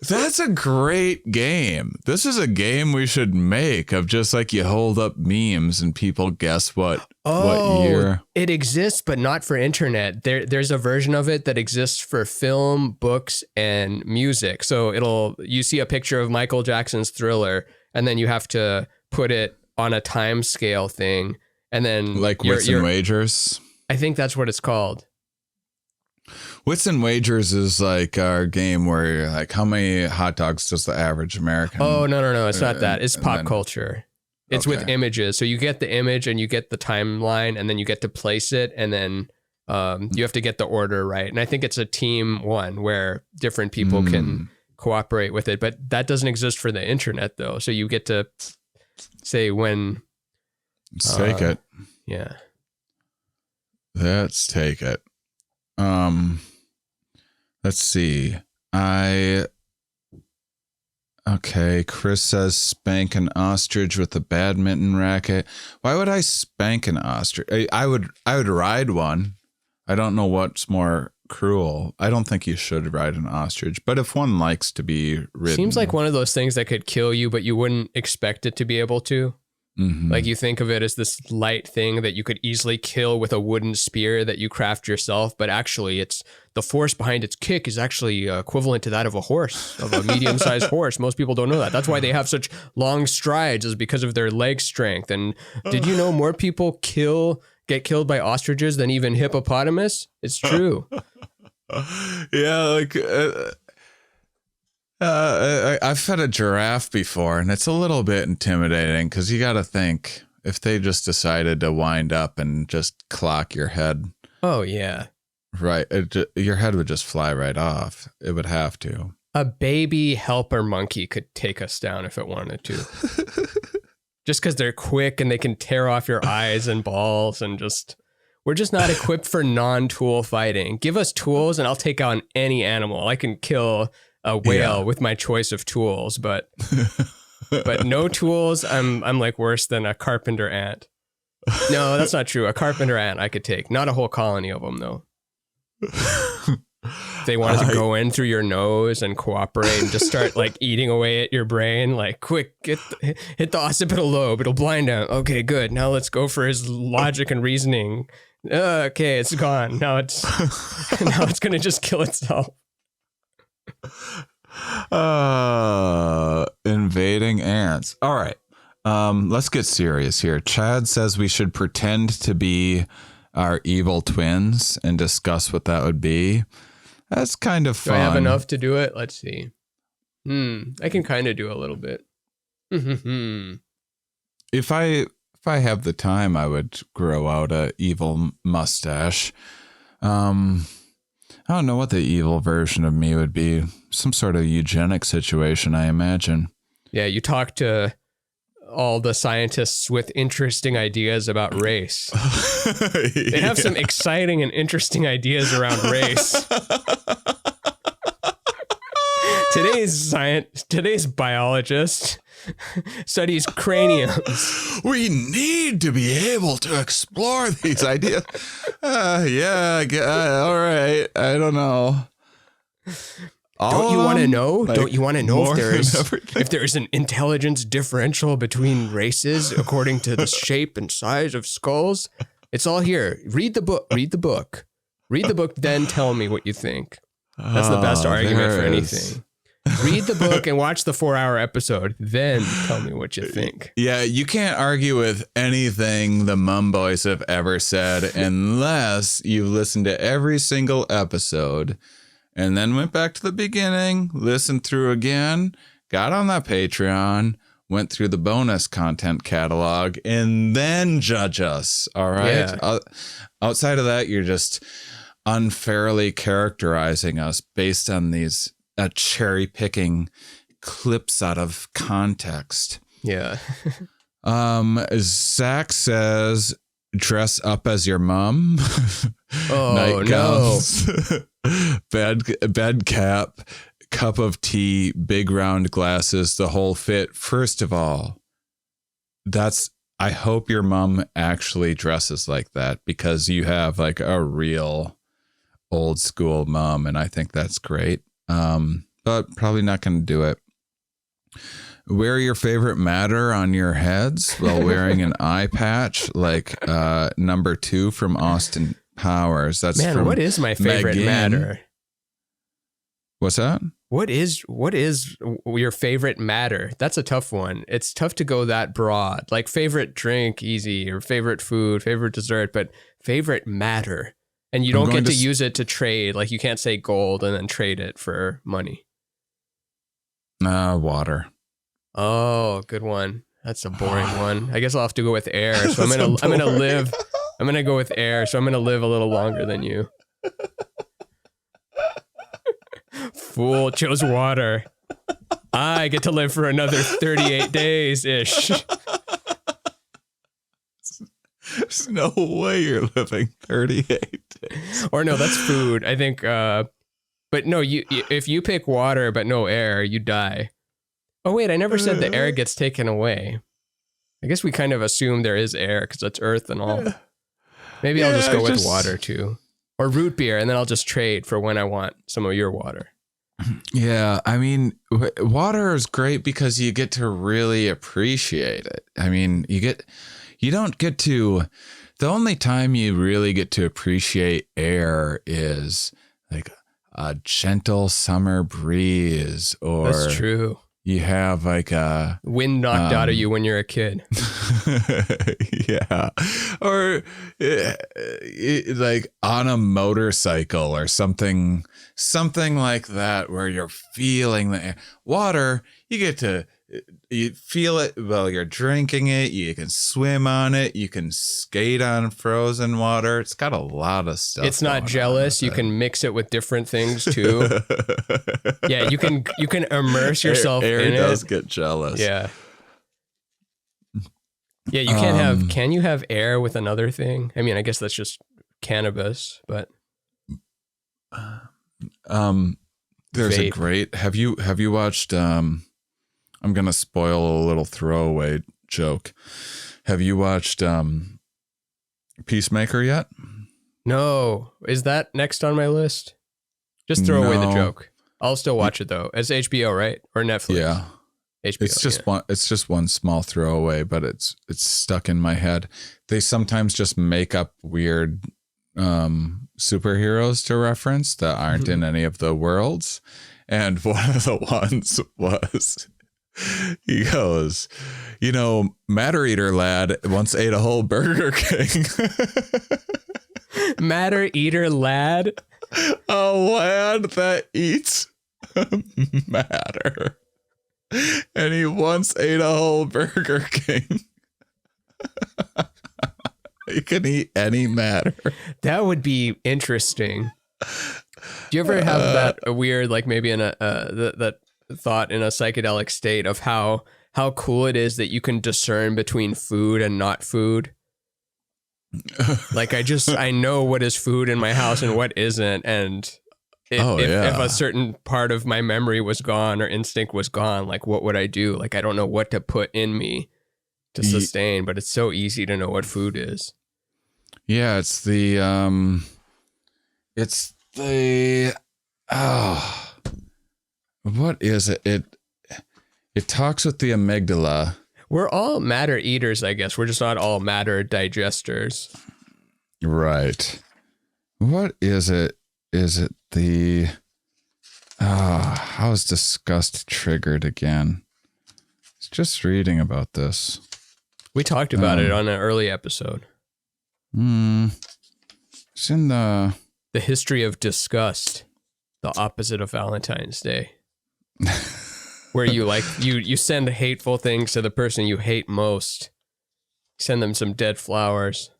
That's a great game. This is a game we should make of just like you hold up memes and people guess what year. It exists, but not for internet. There's a version of it that exists for film, books, and music. So you see a picture of Michael Jackson's Thriller, and then you have to put it on a time scale thing, and then like Wits and Wagers. I think that's what it's called. Wits and Wagers is like our game where you're like, how many hot dogs does the average American? Oh, no. It's not that. It's pop culture. It's with images. So you get the image and you get the timeline and then you get to place it. And then you have to get the order right. And I think it's a team one where different people can cooperate with it. But that doesn't exist for the internet though. So you get to say when. Let's take it. Yeah. Let's take it. Let's see. Okay, Chris says spank an ostrich with a badminton racket. Why would I spank an ostrich? I would ride one. I don't know what's more cruel. I don't think you should ride an ostrich, but if one likes to be ridden. Seems like one of those things that could kill you, but you wouldn't expect it to be able to. Mm-hmm. Like you think of it as this light thing that you could easily kill with a wooden spear that you craft yourself, but actually it's the force behind its kick is actually equivalent to that of a horse, of a medium-sized horse. Most people don't know that. That's why they have such long strides, is because of their leg strength. And did you know more people get killed by ostriches than even hippopotamus? It's true. Yeah, like I've fed a giraffe before, and it's a little bit intimidating because you got to think if they just decided to wind up and just clock your head. Oh, yeah. Right. Your head would just fly right off. It would have to. A baby helper monkey could take us down if it wanted to. Just because they're quick and they can tear off your eyes and balls and we're just not equipped for non-tool fighting. Give us tools and I'll take on any animal. I can kill a whale with my choice of tools, but no tools. I'm like worse than a carpenter ant. No, that's not true. A carpenter ant I could take, not a whole colony of them though. They wanted to go in through your nose and cooperate and just start like eating away at your brain. Like, quick, hit the occipital lobe. It'll blind out. Okay, good. Now let's go for his logic and reasoning. Okay, it's gone. Now it's going to just kill itself. Invading ants. All right. Let's get serious here. Chad says we should pretend to be our evil twins and discuss what that would be. That's kind of fun. Do I have enough to do it? Let's see. I can kind of do a little bit. If I have the time, I would grow out a evil mustache. I don't know what the evil version of me would be. Some sort of eugenic situation, I imagine. Yeah, you talk to all the scientists with interesting ideas about race. They have some exciting and interesting ideas around race. Today's biologist studies craniums. We need to be able to explore these ideas. All right. I don't know. Don't you want to know? Like, don't you want to know if there's an intelligence differential between races according to the shape and size of skulls? It's all here. Read the book. Then tell me what you think. That's the best argument for anything. Read the book and watch the 4-hour episode. Then tell me what you think. Yeah, you can't argue with anything the Mum Boys have ever said unless you listen to every single episode and then went back to the beginning, listened through again, got on that Patreon, went through the bonus content catalog, and then judge us. All right. Yeah. Outside of that, you're just unfairly characterizing us based on these cherry picking clips out of context. Yeah. Zach says, dress up as your mom. Oh, no. bed cap, cup of tea, big round glasses, the whole fit. First of all, I hope your mom actually dresses like that, because you have like a real old school mom, and I think that's great. But probably not going to do it. Wear your favorite matter on your heads while wearing an eye patch, like number 2 from Austin Powers. That's Man, what is my favorite matter? What's that? What is your favorite matter? That's a tough one. It's tough to go that broad. Like favorite drink, easy, or favorite food, favorite dessert, but favorite matter. And you don't get to use it to trade. Like you can't say gold and then trade it for money. Water. Oh, good one. That's a boring one. I guess I'll have to go with air. So I'm gonna go with air. So I'm gonna live a little longer than you. Fool chose water. I get to live for another 38 days ish. There's no way you're living 38 days. Or no, that's food. I think. But no, if you pick water but no air, you die. Oh wait, I never said the air gets taken away. I guess we kind of assume there is air because it's earth and all. Maybe I'll just go with water too. Or root beer, and then I'll just trade for when I want some of your water. Yeah, I mean, water is great because you get to really appreciate it. I mean, you don't get to, the only time you really get to appreciate air is like a gentle summer breeze, or That's true. you have like a Wind knocked out of you when you're a kid. yeah, or like on a motorcycle or something like that, where you're feeling the air. Water, you feel it while you're drinking it. You can swim on it. You can skate on frozen water. It's got a lot of stuff. It's not jealous. You can mix it with different things too. Yeah, you can immerse yourself air in it. Air does get jealous. Yeah. Yeah, you can't have. Can you have air with another thing? I mean, I guess that's just cannabis, but there's vape. a great. Have you watched? I'm gonna spoil a little throwaway joke. Have you watched Peacemaker yet? No. Is that next on my list? Just throw away the No. joke. I'll still watch it though. It's HBO, right? Or Netflix? Yeah. HBO. It's just one. It's just one small throwaway, but it's stuck in my head. They sometimes just make up weird superheroes to reference that aren't in any of the worlds. And one of the ones was, he goes, Matter Eater lad once ate a whole Burger King. Matter Eater lad. A lad that eats matter. And he once ate a whole Burger King. He can eat any matter. That would be interesting. Do you ever have that weird, like maybe in that thought in a psychedelic state of how cool it is that you can discern between food and not food? Like I know what is food in my house and what isn't, and if a certain part of my memory was gone or instinct was gone, like what would I do? Like I don't know what to put in me to sustain, but it's so easy to know what food is. Yeah, it's the what is it? It talks with the amygdala. We're all matter eaters, I guess. We're just not all matter digesters. Right. What is it? Is it the how is disgust triggered again? It's just reading about this. We talked about it on an early episode. It's in the history of disgust, the opposite of Valentine's Day. Where you send hateful things to the person you hate most. Send them some dead flowers.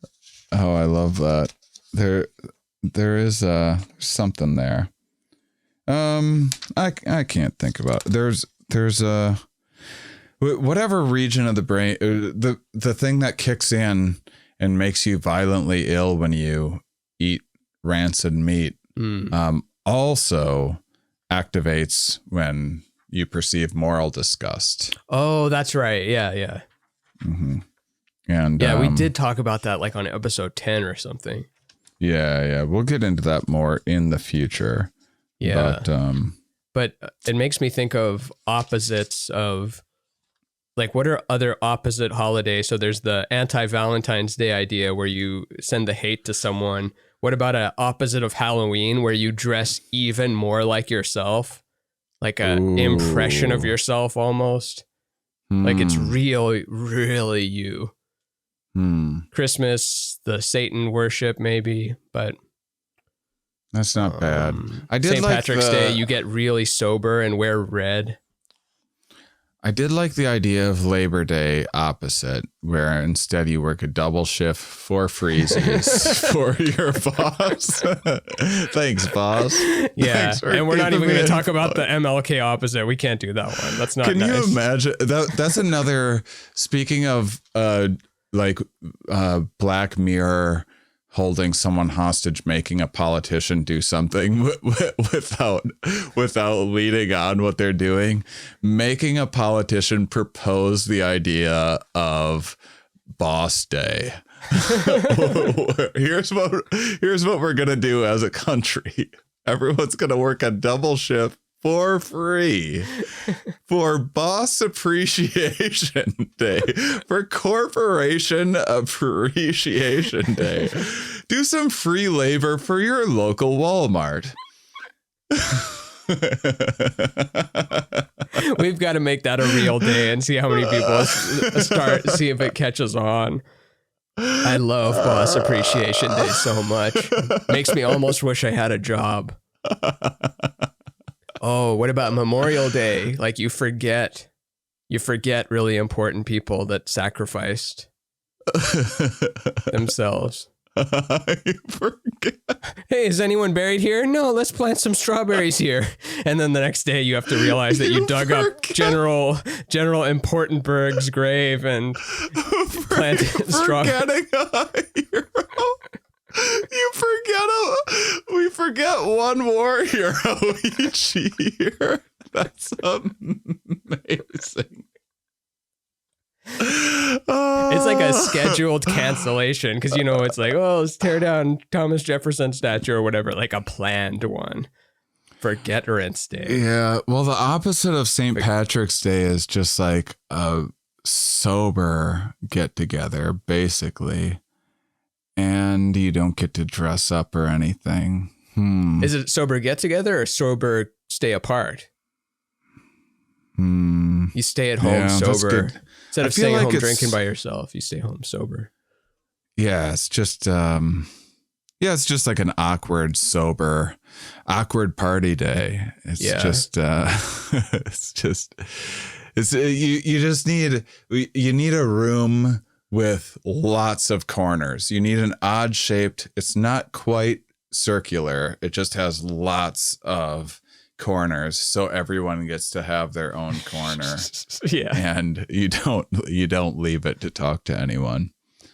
Oh, I love that. There is something there. I can't think about it. There's whatever region of the brain, the thing that kicks in and makes you violently ill when you eat rancid meat, also activates when you perceive moral disgust. Oh, that's right. Yeah. Mm-hmm. And yeah, we did talk about that like on episode 10 or something. Yeah. We'll get into that more in the future. Yeah. But it makes me think of opposites of, like, what are other opposite holidays? So there's the anti-Valentine's Day idea where you send the hate to someone. What about an opposite of Halloween where you dress even more like yourself? Like an impression of yourself almost. Like it's really you. Christmas, the Satan worship maybe, but that's not bad. I did St. like Patrick's Day, you get really sober and wear red. I did like the idea of Labor Day opposite, where instead you work a double shift for freezies for your boss. Thanks, boss. Yeah, and we're not even going to talk about the fun. MLK opposite. We can't do that one. That's not Can nice. you imagine? That's another, speaking of Black Mirror holding someone hostage, making a politician do something without leading on what they're doing, making a politician propose the idea of boss day. here's what we're gonna do as a country. Everyone's gonna work a double shift for free for Boss Appreciation Day, for Corporation Appreciation Day. Do some free labor for your local Walmart. We've got to make that a real day and see how many people see if it catches on. I love Boss Appreciation Day so much. Makes me almost wish I had a job. Oh, what about Memorial Day? Like you forget really important people that sacrificed themselves. You forget. Hey, is anyone buried here? No, let's plant some strawberries here. And then the next day you have to realize that you dug up General Importantberg's grave and planted strawberries. Forgetting a hero. We forget one war hero each year. That's amazing. It's like a scheduled cancellation because, it's like, oh, let's tear down Thomas Jefferson's statue or whatever, like a planned one. Forgetterance Day. Yeah. Well, the opposite of St. Patrick's Day is just like a sober get together, basically. And you don't get to dress up or anything. Is it sober get together or sober stay apart? You stay at home sober. Instead of staying at home drinking by yourself, you stay home sober. Yeah, it's just it's just like an awkward party day. You need a room with lots of corners. You need an odd shaped, it's not quite circular. It just has lots of corners, so everyone gets to have their own corner. Yeah. And you don't leave it to talk to anyone.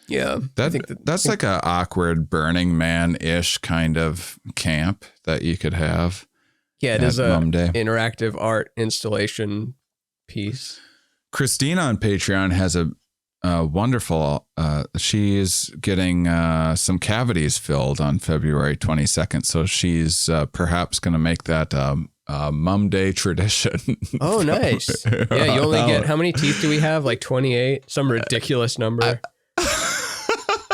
Yeah. That's like a awkward Burning Man-ish kind of camp that you could have. Yeah, it is a interactive art installation piece. Christina on Patreon has a wonderful, she's getting some cavities filled on February 22nd. So she's perhaps going to make that Mum Day tradition. Oh, nice. Yeah, you only get, how many teeth do we have? Like 28? Some ridiculous number.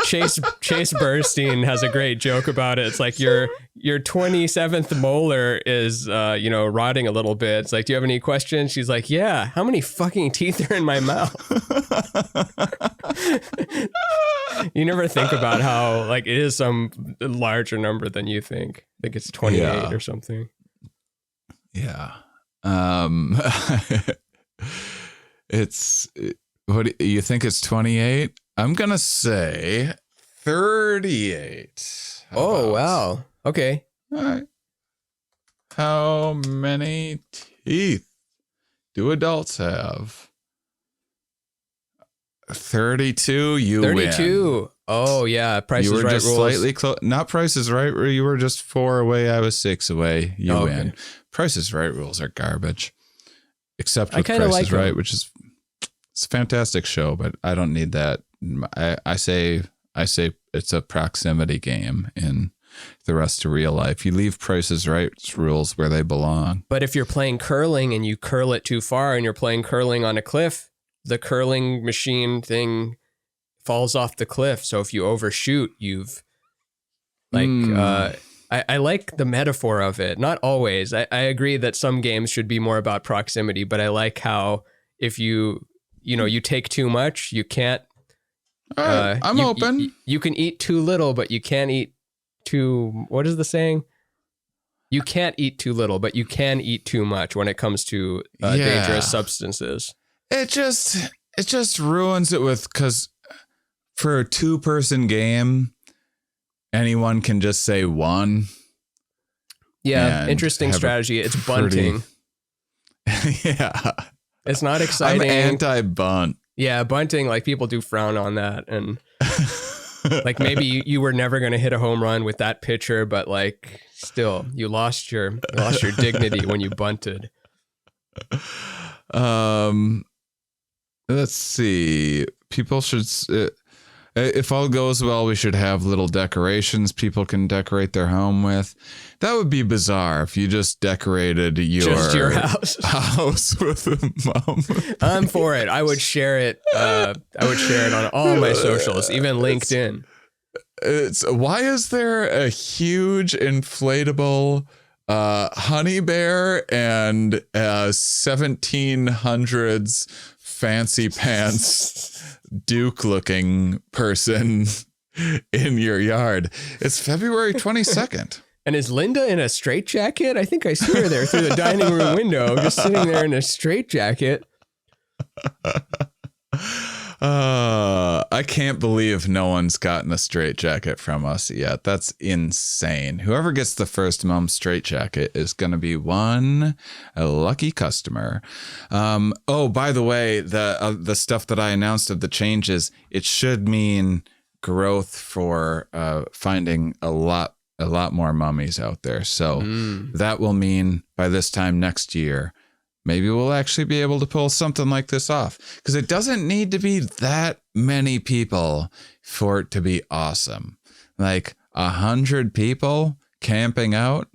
Chase Bernstein has a great joke about it. It's like your 27th molar is rotting a little bit. It's like, do you have any questions? She's like, yeah. How many fucking teeth are in my mouth? You never think about how like it is some larger number than you think. I think it's 28 or something. Yeah. What do you think? It's 28? I'm gonna say 38. Wow. Okay. All right. How many teeth do adults have? 32. You 32. Win. Oh yeah. Price is Right rules. You were just slightly close. Not Price is Right. You were just 4 away. I was 6 away. You win. Price is Right rules are garbage. Except with Price is Right, which is it's a fantastic show, but I don't need that. I say it's a proximity game in the rest of real life. You leave Price is Right rules where they belong. But if you're playing curling and you curl it too far and you're playing curling on a cliff, the curling machine thing falls off the cliff. So if you overshoot, you've I like the metaphor of it. Not always. I agree that some games should be more about proximity, but I like how if you take too much, you can't. I'm open. You can eat too little, but you can't eat too. What is the saying? You can't eat too little, but you can eat too much when it comes to dangerous substances. It just ruins it because for a 2-person game, anyone can just say one. Yeah, interesting strategy. It's bunting. Yeah. It's not exciting. I'm anti-bunt. Yeah, bunting, like people do frown on that. And like maybe you were never going to hit a home run with that pitcher, but like still you lost your dignity when you bunted. Let's see. People should If all goes well, we should have little decorations people can decorate their home with. That would be bizarre if you just decorated your house with a mum. I'm for it. I would share it. I would share it on all my socials, even LinkedIn. Why is there a huge inflatable honey bear and 1700s fancy pants Duke looking person in your yard? It's February 22nd. And is Linda in a straitjacket? I think I see her there through the dining room window, just sitting there in a straitjacket. I can't believe no one's gotten a straitjacket from us yet. That's insane. Whoever gets the first mum straitjacket is going to be a lucky customer. Oh, by the way, the stuff that I announced of the changes, it should mean growth for finding a lot more mummies out there. So that will mean by this time next year, maybe we'll actually be able to pull something like this off, because it doesn't need to be that many people for it to be awesome. Like 100 people camping out.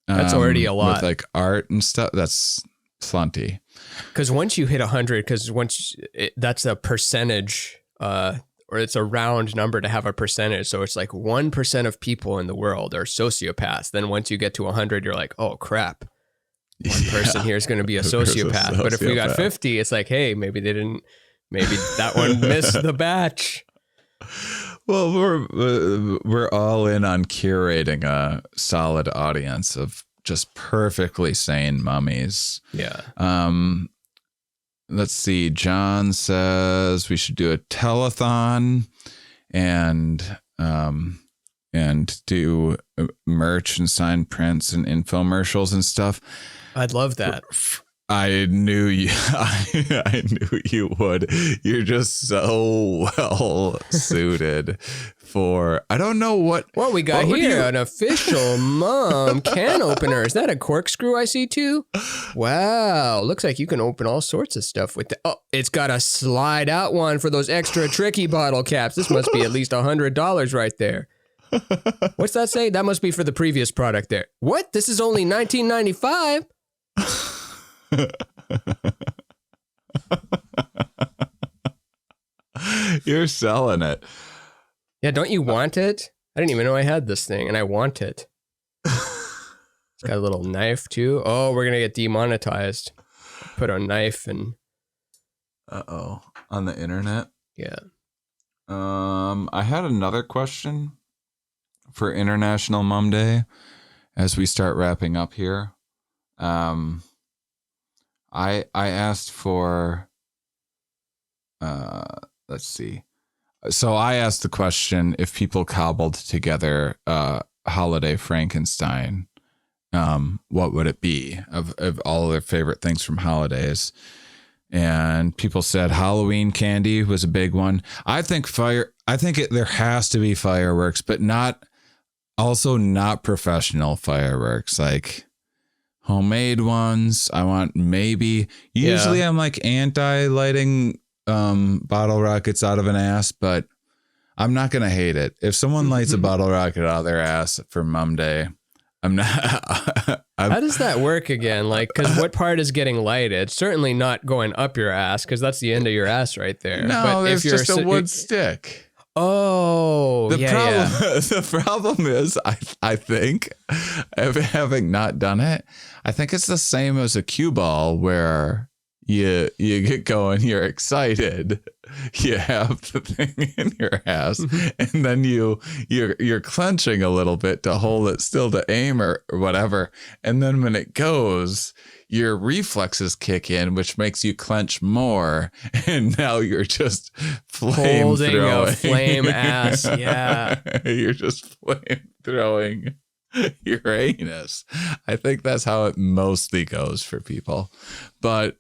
That's already a lot. With like art and stuff. That's plenty. Because once you hit 100, that's a percentage, or it's a round number to have a percentage. So it's like 1% of people in the world are sociopaths. Then once you get to 100, you're like, oh crap. One person here is going to be a sociopath. But if we got 50, it's like, hey, maybe that one missed the batch. Well, we're all in on curating a solid audience of just perfectly sane mummies. Yeah. Let's see. John says we should do a telethon and do merch and sign prints and infomercials and stuff. I'd love that. I knew you. I knew you would. You're just so well suited for. I don't know what. Well, we got here an official mum can opener. Is that a corkscrew I see too? Wow, looks like you can open all sorts of stuff with it. Oh, it's got a slide out one for those extra tricky bottle caps. This must be at least $100 right there. What's that say? That must be for the previous product there. What? This is only $19.95. You're selling it. Yeah, don't you want it? I didn't even know I had this thing, and I want it. It's got a little knife too. Oh, we're gonna get demonetized. Put a knife and. On the internet. Yeah. I had another question for International Mum Day as we start wrapping up here. I asked for, let's see. So I asked the question, if people cobbled together holiday Frankenstein, what would it be of all their favorite things from holidays? And people said Halloween candy was a big one. I think there has to be fireworks, but not professional fireworks, like homemade ones. I want usually I'm like anti-lighting bottle rockets out of an ass, but I'm not going to hate it. If someone lights a bottle rocket out of their ass for Mum Day, I'm not. How does that work again? Like, because what part is getting lighted? Certainly not going up your ass, because that's the end of your ass right there. No, but it's just a wood stick. Oh, the problem is, I think, having not done it, I think it's the same as a cue ball where you get going, you're excited, you have the thing in your ass, and then you're clenching a little bit to hold it still to aim or whatever, and then when it goes, your reflexes kick in, which makes you clench more, and now you're just holding a flame ass. Yeah, you're just flame throwing your anus. I think that's how it mostly goes for people, but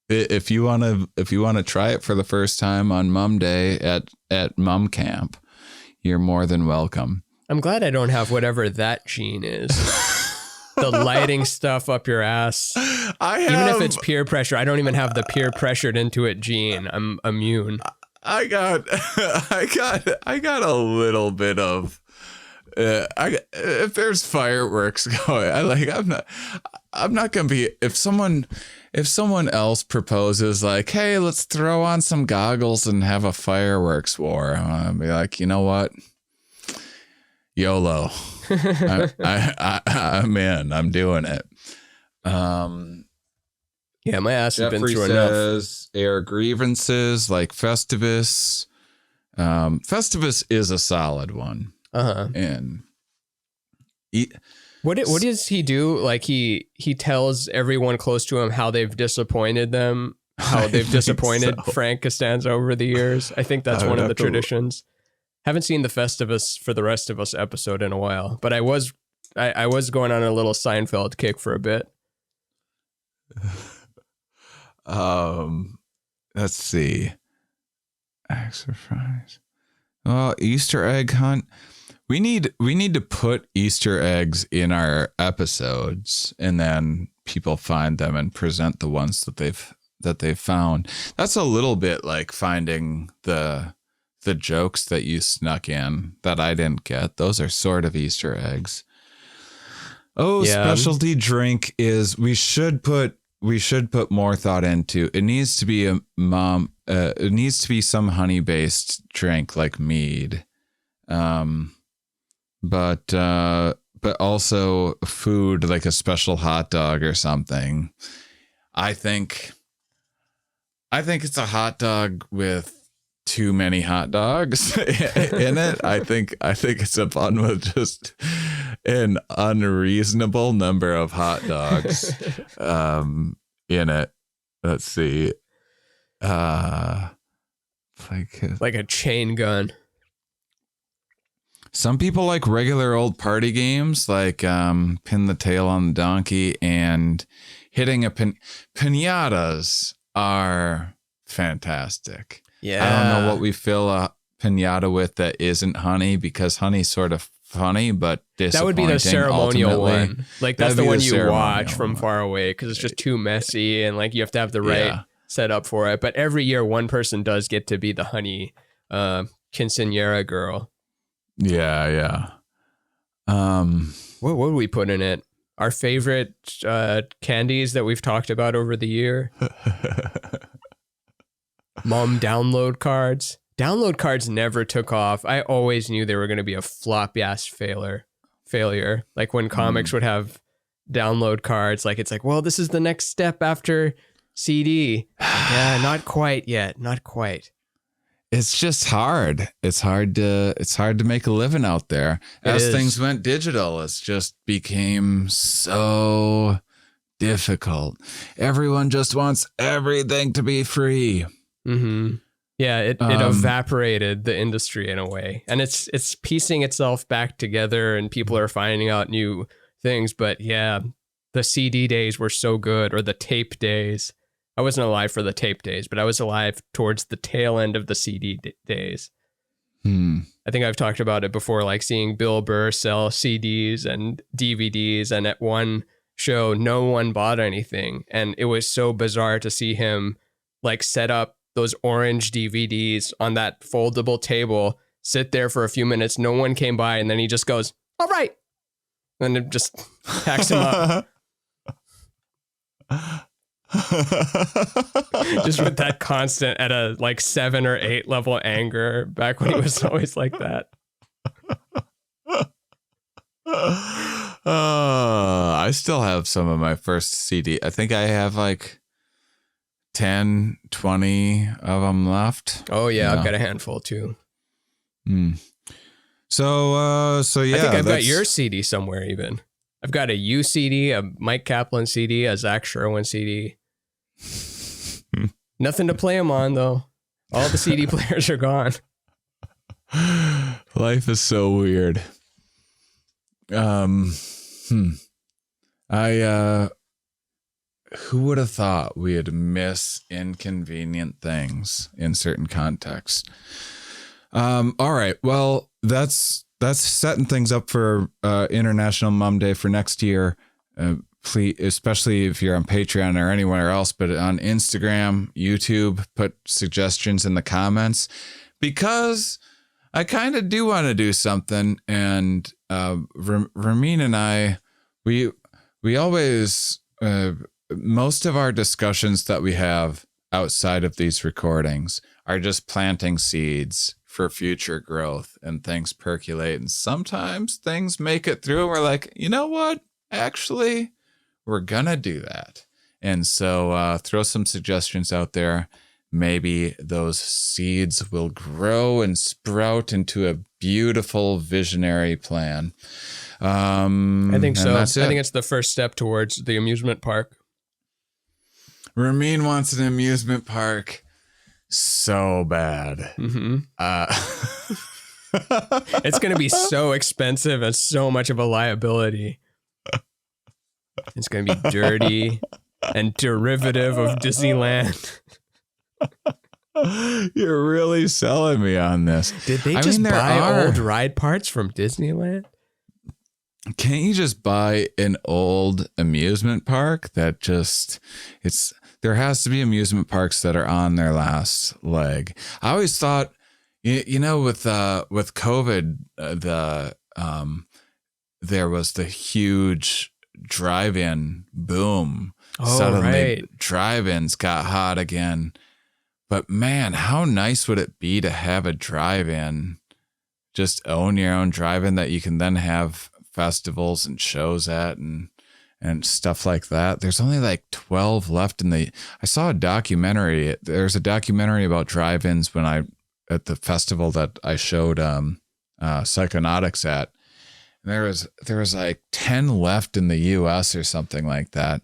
if you want to try it for the first time on Mum Day at Mum Camp, you're more than welcome. I'm glad I don't have whatever that gene is. The lighting stuff up your ass. Even if it's peer pressure, I don't even have the peer pressured into it gene. I'm immune. I got I got a little bit of if there's fireworks going, I'm not gonna be if someone else proposes like, hey, let's throw on some goggles and have a fireworks war, I'm gonna be like, you know what, YOLO. I'm in. I'm doing it. Yeah, my ass has been Jeffrey through says air grievances like Festivus. Festivus is a solid one. And what does he do? Like he tells everyone close to him how they've disappointed them, how they've disappointed Frank Costanza over the years. I think that's one of the traditions. Haven't seen the Festivus for the Rest of Us episode in a while, but I was going on a little Seinfeld kick for a bit. Let's see. Exercise. Well, Easter egg hunt. We need to put Easter eggs in our episodes, and then people find them and present the ones that they've found. That's a little bit like finding the jokes that you snuck in that I didn't get. Those are sort of Easter eggs. Oh, yeah. Specialty drink is we should put more thought into. It needs to be it needs to be some honey based drink like mead. But also food like a special hot dog or something. I think it's a hot dog with too many hot dogs in it. I think it's a bun with just an unreasonable number of hot dogs in it. Let's see. Like a chain gun. Some people like regular old party games like pin the tail on the donkey and hitting a pinatas are fantastic. Yeah. I don't know what we fill a pinata with that isn't honey, because honey's sort of funny, but disappointing. That would be the ceremonial ultimately. one. Like that's the one you watch from far away because it's just too messy and like you have to have the right setup for it. But every year one person does get to be the honey quinceañera girl. Yeah. What would we put in it? Our favorite candies that we've talked about over the year. Mom download cards. Download cards never took off. I always knew they were going to be a floppy ass failure. Like when comics would have download cards, like it's like, well, this is the next step after CD. Yeah, not quite yet. Not quite. It's just hard. It's hard to make a living out there. As things went digital, it just became so difficult. Everyone just wants everything to be free. Mm-hmm. Yeah, it evaporated the industry in a way, and it's piecing itself back together, and people are finding out new things. But yeah, the CD days were so good, or the tape days. I wasn't alive for the tape days, but I was alive towards the tail end of the CD days. I think I've talked about it before, like seeing Bill Burr sell CDs and DVDs, and at one show, no one bought anything, and it was so bizarre to see him like set up those orange DVDs on that foldable table, sit there for a few minutes, no one came by, and then he just goes, all right, and it just packs him up. Just with that constant at a like 7 or 8 level anger back when he was always like that. I still have some of my first CD. I think I have like 10, 20 of them left. Oh yeah, I've got a handful too. So yeah, I think I've got your CD somewhere even. I've got a U CD, a Mike Kaplan CD, a Zach Sherwin CD. Nothing to play them on though. All the CD players are gone. Life is so weird. Who would have thought we'd miss inconvenient things in certain contexts? All right. Well, that's setting things up for International Mom Day for next year. please, especially if you're on Patreon or anywhere else, but on Instagram, YouTube, put suggestions in the comments, because I kind of do want to do something. And Ramin and I, we always, most of our discussions that we have outside of these recordings are just planting seeds for future growth, and things percolate. And sometimes things make it through. And we're like, you know what? Actually, we're gonna do that. And so throw some suggestions out there. Maybe those seeds will grow and sprout into a beautiful visionary plan. I think so. I That's it. think it's the first step towards the amusement park. Ramin wants an amusement park so bad. Mm-hmm. It's going to be so expensive and so much of a liability. It's going to be dirty and derivative of Disneyland. You're really selling me on this. Did they just buy old ride parts from Disneyland? Can't you just buy an old amusement park that just, there has to be amusement parks that are on their last leg. I always thought, you know, with COVID, there was the huge drive-in boom. Oh, Suddenly right. drive-ins got hot again. But man, how nice would it be to have a drive-in? Just own your own drive-in that you can then have festivals and shows at and stuff like that. There's only like 12 left I saw a documentary. There's a documentary about drive-ins at the festival that I showed Psychedelics at. And there was like 10 left in the US or something like that.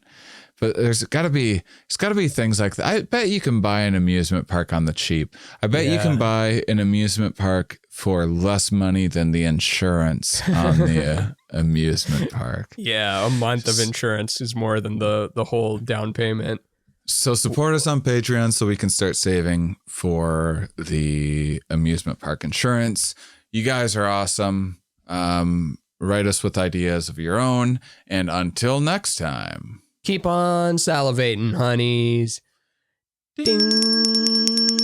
But there's got to be things like that. I bet you can buy an amusement park on the cheap. I bet you can buy an amusement park for less money than the insurance on the amusement park. Yeah, a month of insurance is more than the whole down payment. So support us on Patreon so we can start saving for the amusement park insurance. You guys are awesome. Write us with ideas of your own. And until next time. Keep on salivating, honeys. Ding.